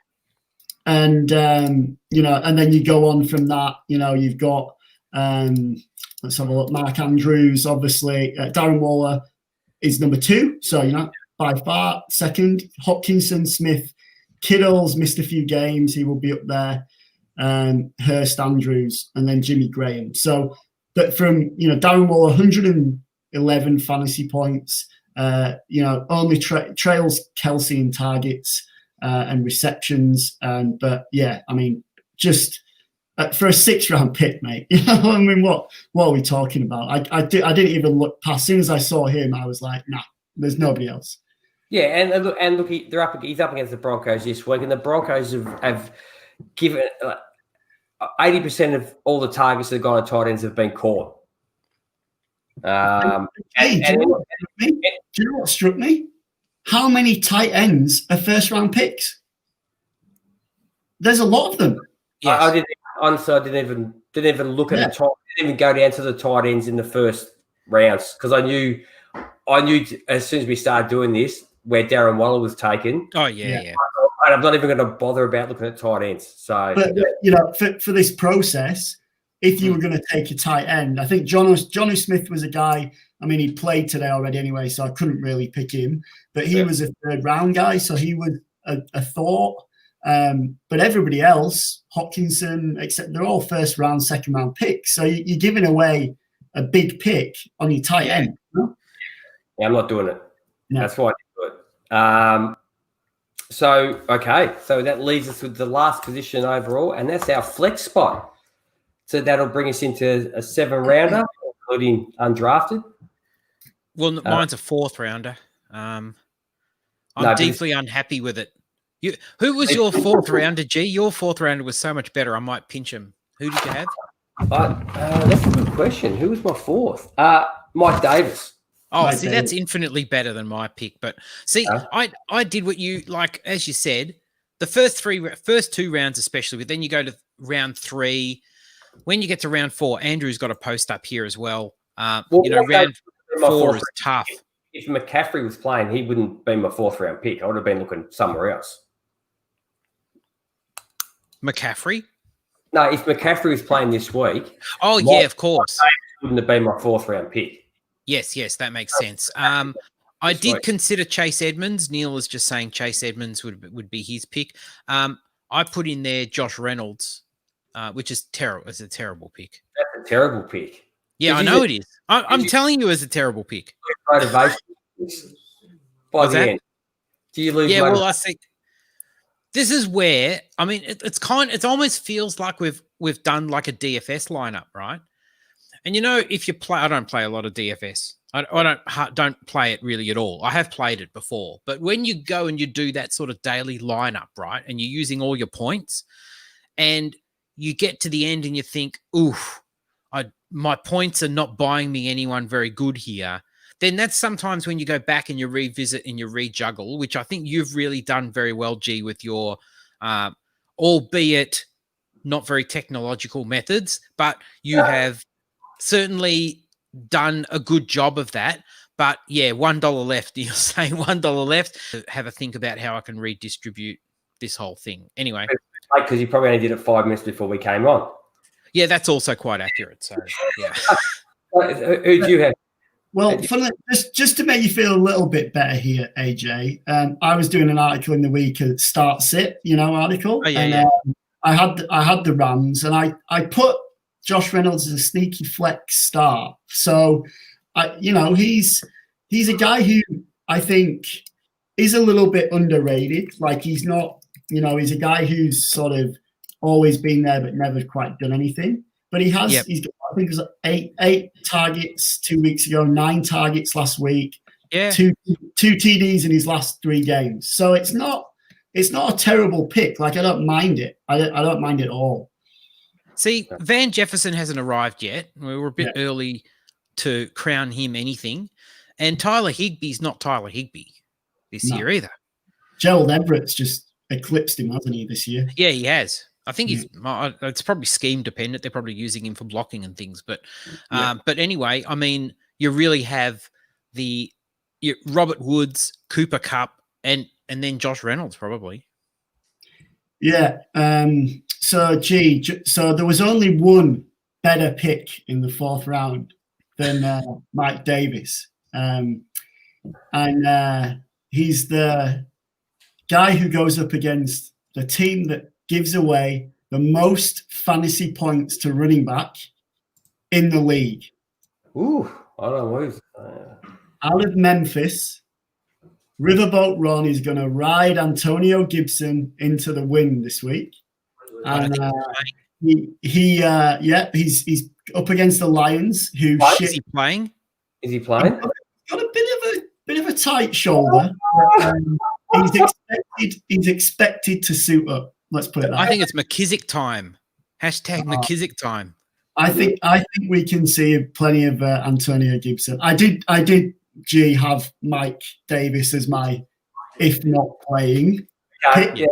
And, and then you go on from that, you've got, let's have a look, Mark Andrews, obviously. Darren Waller is number 2. So, by far second. Hopkinson, Smith, Kittle's missed a few games. He will be up there. Hurst, Andrews, and then Jimmy Graham. So, but from, Darren Waller, 111 fantasy points, only trails Kelce in targets and receptions. But yeah, I mean, just for a 6th-round pick, mate, I mean, what are we talking about? I didn't even look past. As soon as I saw him, I was like, nah, there's nobody else. Yeah, and look, he's up against the Broncos this week, and the Broncos have given 80% of all the targets that have gone to tight ends have been caught. Do you know what struck me? How many tight ends are 1st-round picks? There's a lot of them. Yes. I didn't even look at the top. Didn't even go down to the tight ends in the first rounds because I knew as soon as we started doing this where Darren Waller was taken. Oh yeah. And I'm not even going to bother about looking at tight ends. So, but for this process, if you were going to take a tight end, I think Jonnu Smith was a guy. I mean, he played today already anyway, so I couldn't really pick him. But he was a 3rd-round guy, so he was a thought. But everybody else, Hopkinson, except they're all 1st-round, 2nd-round picks. So you're giving away a big pick on your tight end. No? Yeah, I'm not doing it. No. That's why I didn't do it. So that leaves us with the last position overall, and that's our flex spot. So that'll bring us into a 7-rounder, including undrafted. Well, mine's a 4th-rounder. I'm deeply unhappy with it. Who was your 4th-rounder, G? Your 4th-rounder was so much better. I might pinch him. Who did you have? That's a good question. Who was my 4th? Mike Davis. Oh, see, that's infinitely better than my pick. But see, I did what you like, as you said, the first 2 rounds, especially, but then you go to round 3. When you get to round 4, Andrew's got a post up here as well. Round 4 is tough. If McCaffrey was playing, he wouldn't be my 4th-round pick. I would have been looking somewhere else. McCaffrey? No, if McCaffrey was playing this week. Oh, yeah, of course. Wouldn't have been my 4th-round pick. Yes, that makes sense. I did consider Chase Edmonds. Neil was just saying Chase Edmonds would be his pick. I put in there Josh Reynolds, which is terrible. It's a terrible pick. That's a terrible pick. Yeah, I know it is. I'm telling you, it's a terrible pick. Motivation by the end. Do you lose? Yeah, well, I think this is where it almost feels like we've done like a DFS lineup, right? And if you play, I don't play a lot of DFS. I don't play it really at all. I have played it before, but when you go and you do that sort of daily lineup, right, and you're using all your points, and you get to the end and you think, oof, my points are not buying me anyone very good here, then that's sometimes when you go back and you revisit and you rejuggle, which I think you've really done very well, G, with your albeit not very technological methods, but you have certainly done a good job of that. But yeah, $1 left. You're saying $1 left. Have a think about how I can redistribute this whole thing. Anyway. Because you probably only did it 5 minutes before we came on. Yeah, that's also quite accurate. So yeah. Who do you have? Well, just to make you feel a little bit better here, AJ, I was doing an article in the week at Start Sit, article. Oh, yeah. I had the Rams, and I put Josh Reynolds as a sneaky flex start. So, he's a guy who I think is a little bit underrated. Like, he's not, he's a guy who's sort of always been there but never quite done anything. But he has, he's got, I think it was eight targets 2 weeks ago, 9 targets last week, two TDs in his last 3 games. So it's not a terrible pick. Like, I don't mind it. I don't mind it at all. See, Van Jefferson hasn't arrived yet. We were a bit early to crown him anything. And Tyler Higbee's not Tyler Higbee this year either. Gerald Everett's just eclipsed him, hasn't he, this year? Yeah, he has. I think it's probably scheme dependent. They're probably using him for blocking and things. But anyway, I mean, you really have Robert Woods, Cooper Kupp, and then Josh Reynolds probably. Yeah. So there was only one better pick in the 4th round than Mike Davis. And he's the guy who goes up against the team that gives away the most fantasy points to running back in the league. Ooh, I don't know. Out of Memphis, Riverboat Ron is going to ride Antonio Gibson into the win this week. And he's up against the Lions. Is he playing? Is he playing? Got a bit of a tight shoulder. He's expected to suit up. Let's put it that way. I think it's McKissick time. Hashtag McKissick time. I think we can see plenty of Antonio Gibson. I did have Mike Davis as my if not playing pick.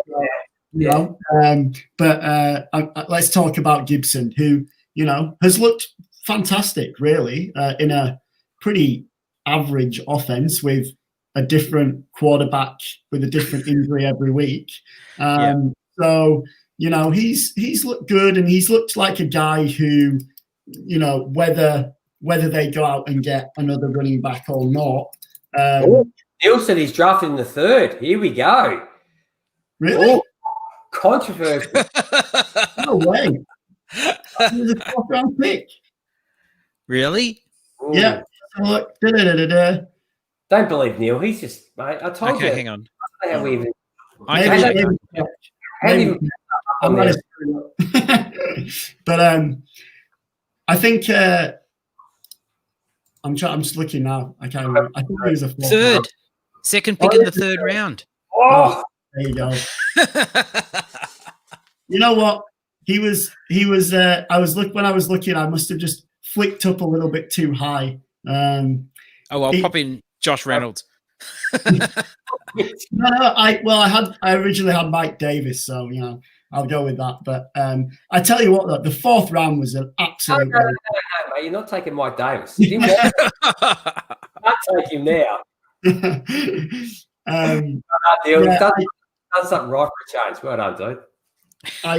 But let's talk about Gibson, who has looked fantastic, really, in a pretty average offense with a different quarterback with a different injury every week. So, he's looked good, and he's looked like a guy who, whether they go out and get another running back or not. Neil said he's drafted in the 3rd. Here we go. Really? Oh, controversy. No way. He was a 4th round pick. Really? Ooh. Yeah. So look, Don't believe Neil. He's just, mate, I told you. Okay, hang on. I don't know how we even. But I think I'm just looking now. I can't remember. I think he was a 4th. Second pick in the 3rd round. Oh, there you go. You know what? He was. When I was looking, I must have just flicked up a little bit too high. I'll pop in Josh Reynolds. No. I originally had Mike Davis, so I'll go with that. But I tell you what, though, the 4th round was an absolute. No, mate, you're not taking Mike Davis. You didn't I'll take him now. Neil, done something right for a change. Well done, dude. I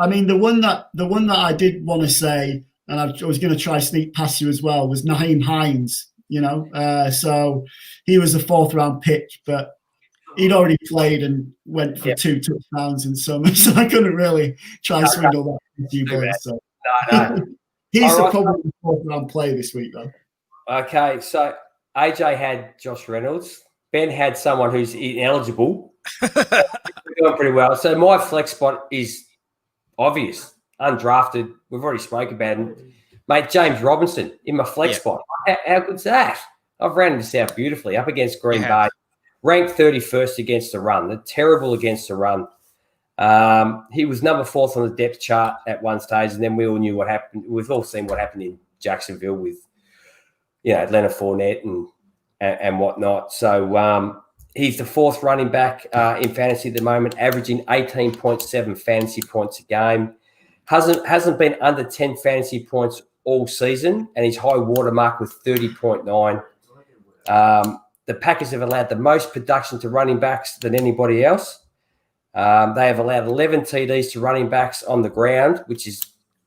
mean, the one that I did want to say, and I was going to try sneak past you as well, was Nahim Heinz. So he was a 4th round pick, but he'd already played and went for 2 touchdowns in summer, so I couldn't really try swindle that with you boys. So. No. He's probably the 4th round play this week, though. Okay, so AJ had Josh Reynolds. Ben had someone who's ineligible. Doing pretty well. So my flex spot is obvious, undrafted. We've already spoke about him. Mate, James Robinson in my flex spot. How good's that? I've rounded this out beautifully. Up against Green Bay. Ranked 31st against the run. They're terrible against the run. He was number 4th on the depth chart at one stage, and then we all knew what happened. We've all seen what happened in Jacksonville with, Leonard Fournette and whatnot. So he's the 4th running back in fantasy at the moment, averaging 18.7 fantasy points a game. Hasn't been under 10 fantasy points all season, and his high watermark was 30.9. The Packers have allowed the most production to running backs than anybody else. They have allowed 11 TDs to running backs on the ground, which is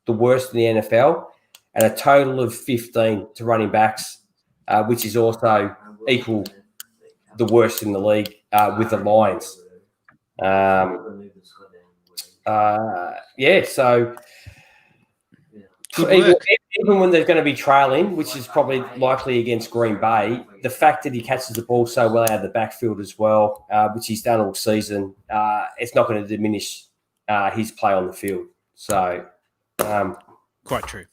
the worst in the NFL, and a total of 15 to running backs, which is also equal the worst in the league with the Lions. So even when they're going to be trailing, which is probably likely against Green Bay, the fact that he catches the ball so well out of the backfield as well, which he's done all season, it's not going to diminish his play on the field. So, quite true.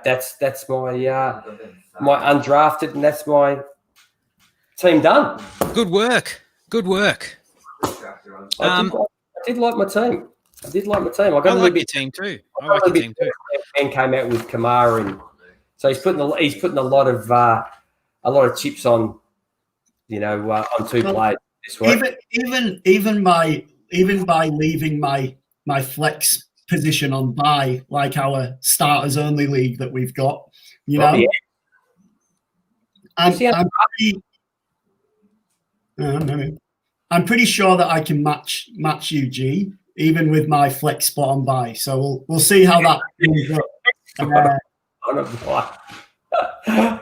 That's my my undrafted, and that's my team done. Good work. I did like my team. I like your team too. And came out with Kamara, and so he's putting a lot of chips on, on two players this week. Even by leaving my flex position on bye, like our starters only league that we've got, I'm pretty sure that I can match you, G, even with my flex spot on bye. So we'll see how that goes up.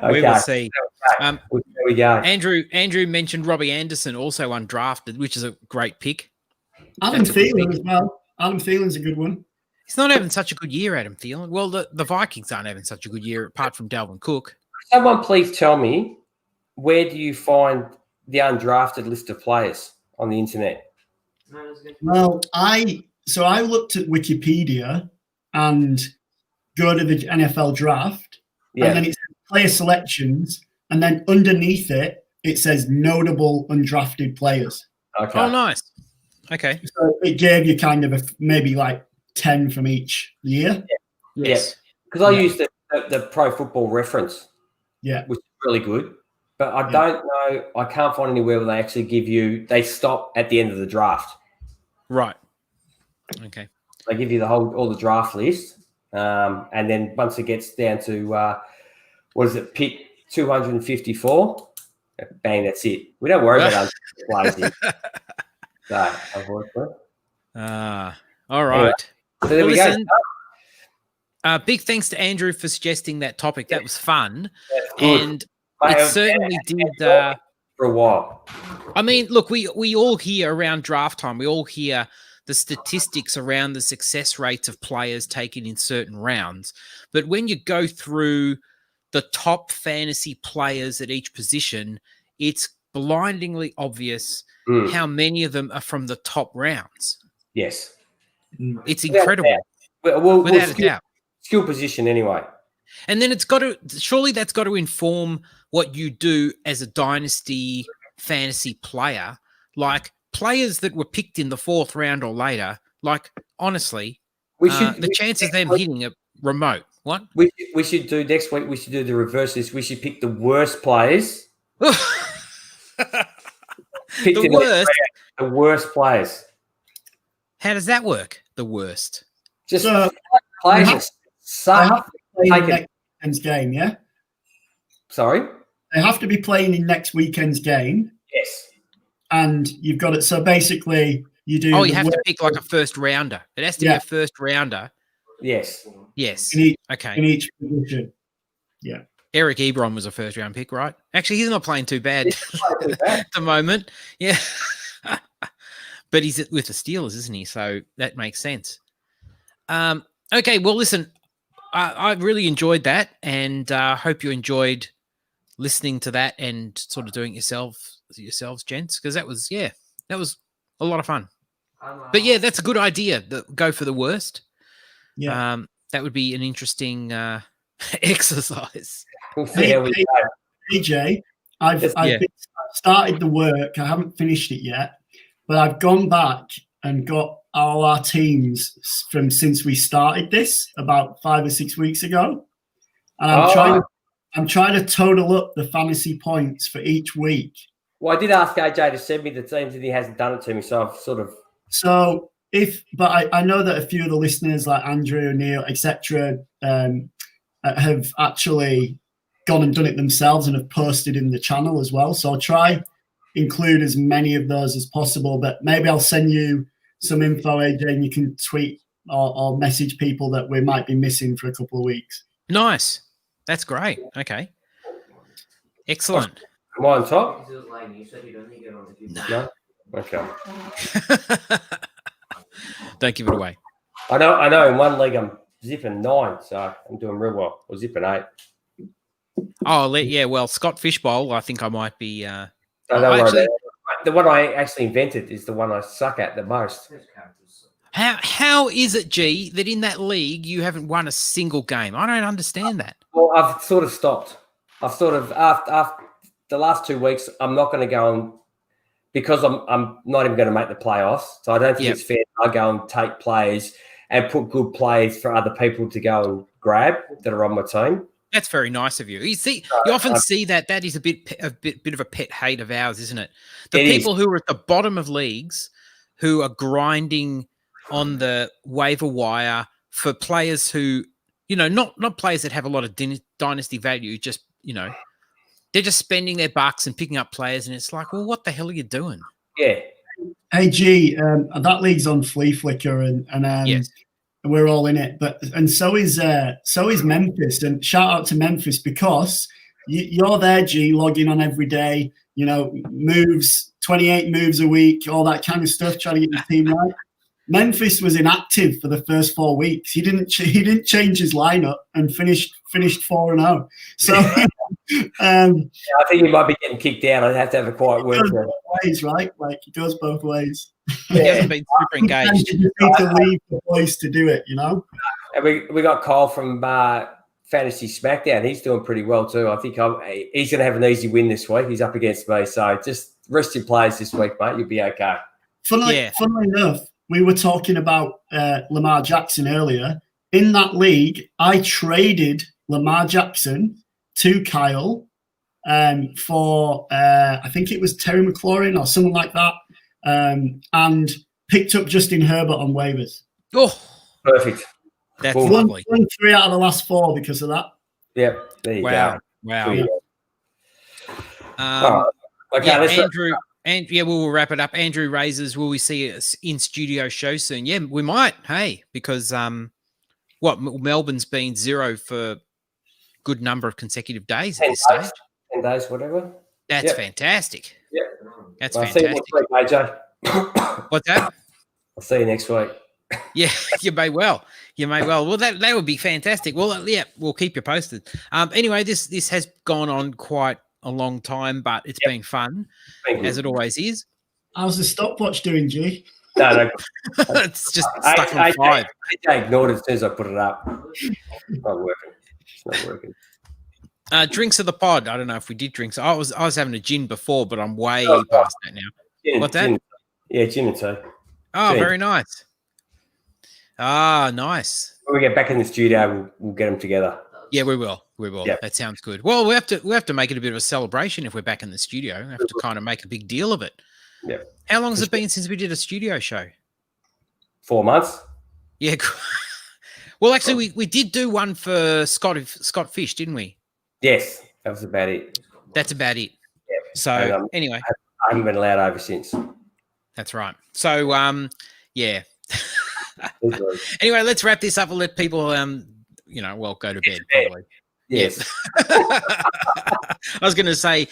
We will see. There we go. Andrew mentioned Robbie Anderson, also undrafted, which is a great pick. Adam Phelan as well. Adam Phelan's a good one. He's not having such a good year, Adam Phelan. Well, the Vikings aren't having such a good year, apart from Dalvin Cook. Someone please tell me, where do you find the undrafted list of players on the internet? Well, I looked at Wikipedia and go to the NFL draft, and then it says player selections, and then underneath it says notable undrafted players. Okay. Oh, nice. Okay. So it gave you kind of maybe like 10 from each year. Yes. Because I used the Pro Football Reference. Yeah. Which is really good. But I don't know, I can't find anywhere where they actually they stop at the end of the draft. Right. Okay. They give you all the draft list. And then once it gets down to, pick 254, bang, that's it. We don't worry about players here. So, unfortunately. All right. Anyway, so there we go. Big thanks to Andrew for suggesting that topic. That was fun. And it certainly did. For a while. I mean, look, we all hear around draft time, we all hear the statistics around the success rates of players taken in certain rounds. But when you go through the top fantasy players at each position, it's blindingly obvious how many of them are from the top rounds. Yes. It's incredible. Without a doubt. Skill position anyway. And then surely that's got to inform what you do as a dynasty fantasy player. Like players that were picked in the 4th round or later, like honestly, the chances of them hitting are remote. What? We should do next week, we should do the reverse of this. We should pick the worst players. The worst players. How does that work? The worst. Just players suck. Next weekend's game, yeah? Sorry? They have to be playing in next weekend's game. Yes. And you've got it. So basically, you do. Oh, you have to pick like a first rounder. It has to be a first rounder. Yes. Yes. In each position. Yeah. Eric Ebron was a first round pick, right? Actually, he's not playing too bad at the moment. Yeah. But he's with the Steelers, isn't he? So that makes sense. Okay. Well, listen, I really enjoyed that, and hope you enjoyed listening to that and sort of doing it yourselves, gents, because that was a lot of fun. But yeah, that's a good idea. Go for the worst. Yeah, that would be an interesting exercise. AJ, I've started the work. I haven't finished it yet, but I've gone back and got all our teams from since we started this about 5 or 6 weeks ago, and I'm trying to total up the fantasy points for each week. Well, I did ask AJ to send me the teams, and he hasn't done it to me, so I've sort of. So but I know that a few of the listeners, like Andrew, Neil, etc., have actually gone and done it themselves and have posted in the channel as well. So I'll try include as many of those as possible, but maybe I'll send you some info, AJ, and you can tweet or message people that we might be missing for a couple of weeks. Nice. That's great. Okay. Excellent. Am I on top? No. Okay. Don't give it away. I know. In one league, I'm zipping 9, so I'm doing real well. Or zipping 8. Oh, yeah. Well, Scott Fishbowl, I think I might be. Don't worry about it. The one I actually invented is the one I suck at the most. How is it, G, that in that league you haven't won a single game? I don't understand that. Well, I've sort of stopped. I've sort of after the last 2 weeks, I'm not going to go on because I'm not even going to make the playoffs. So I don't think it's fair. I go and take players and put good players for other people to go and grab that are on my team. That's very nice of you. You see, you often see that is a bit of a pet hate of ours, isn't it? The people who are at the bottom of leagues who are grinding on the waiver wire for players who, not players that have a lot of dynasty value, just, they're just spending their bucks and picking up players, and it's like, well, what the hell are you doing? Yeah. Hey, G, that league's on Flea Flicker, and yes. We're all in it, and so is Memphis. And shout out to Memphis because you're there, G, logging on every day. Moves, 28 moves a week, all that kind of stuff, trying to get your team right. Memphis was inactive for the first 4 weeks. He didn't change his lineup and finished 4-0. So I think he might be getting kicked out. I'd have to have a quiet word. It goes both ways, right? Like it goes both ways. He hasn't been super engaged. You need to leave the boys to do it, And we got Kyle from Fantasy Smackdown. He's doing pretty well too. I think he's going to have an easy win this week. He's up against me, so just rest your players this week, mate. You'll be okay. Funnily enough, we were talking about Lamar Jackson earlier. In that league, I traded Lamar Jackson to Kyle for, I think it was Terry McLaurin or someone like that, and picked up Justin Herbert on waivers. Oh, perfect. That's lovely. Won 3 out of the last 4 because of that. Yep, there you go. Wow. Okay, Andrew. And we'll wrap it up. Andrew raises, will we see us in studio show soon? Yeah, we might. Hey, because Melbourne's been 0 for good number of consecutive days at this stage. 10 days, whatever. That's fantastic. Yep. That's fantastic. See you next week, AJ. What's that? I'll see you next week. Yeah, you may well. Well, that would be fantastic. Well, we'll keep you posted. Anyway, this has gone on quite a long time, but it's been fun, as it always is. How's the stopwatch doing, G? No. It's just stuck on 5. I ignored it as soon as I put it up. It's not working. Drinks of the pod. I don't know if we did drinks. I was having a gin before, but I'm way past that now. What's that? Gin and tea. Oh, very nice. Ah, nice. When we get back in the studio, we'll get them together. Yeah, we will. Yep. That sounds good. Well, we have to make it a bit of a celebration if we're back in the studio. We have to kind of make a big deal of it. Yeah. How long has it been since we did a studio show? 4 months. Yeah. Well, actually, we did do one for Scott Fish, didn't we? Yes, that was about it. That's about it. Yeah. So anyway, I haven't been allowed over since. That's right. So yeah. Anyway, let's wrap this up and let people go to bed. Probably. Yes. I was going to say,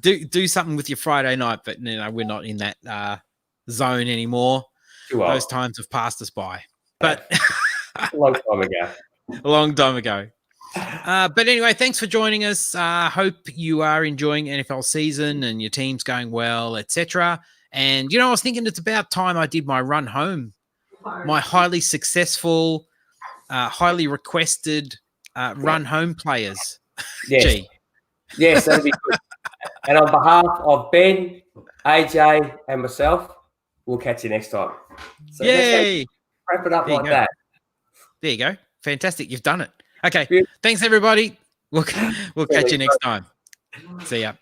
do something with your Friday night, but we're not in that zone anymore. Those times have passed us by. But a long time ago. A long time ago. But anyway, thanks for joining us. Hope you are enjoying NFL season and your team's going well, etc. And I was thinking it's about time I did my run home. My highly successful, highly requested run home players. Yes. Gee. Yes, that'd be good. And on behalf of Ben, AJ, and myself, We'll catch you next time. So Yay! Wrap it up like that. There you go. Fantastic. You've done it. Okay. Yeah. Thanks, everybody. We'll catch you next time. See ya.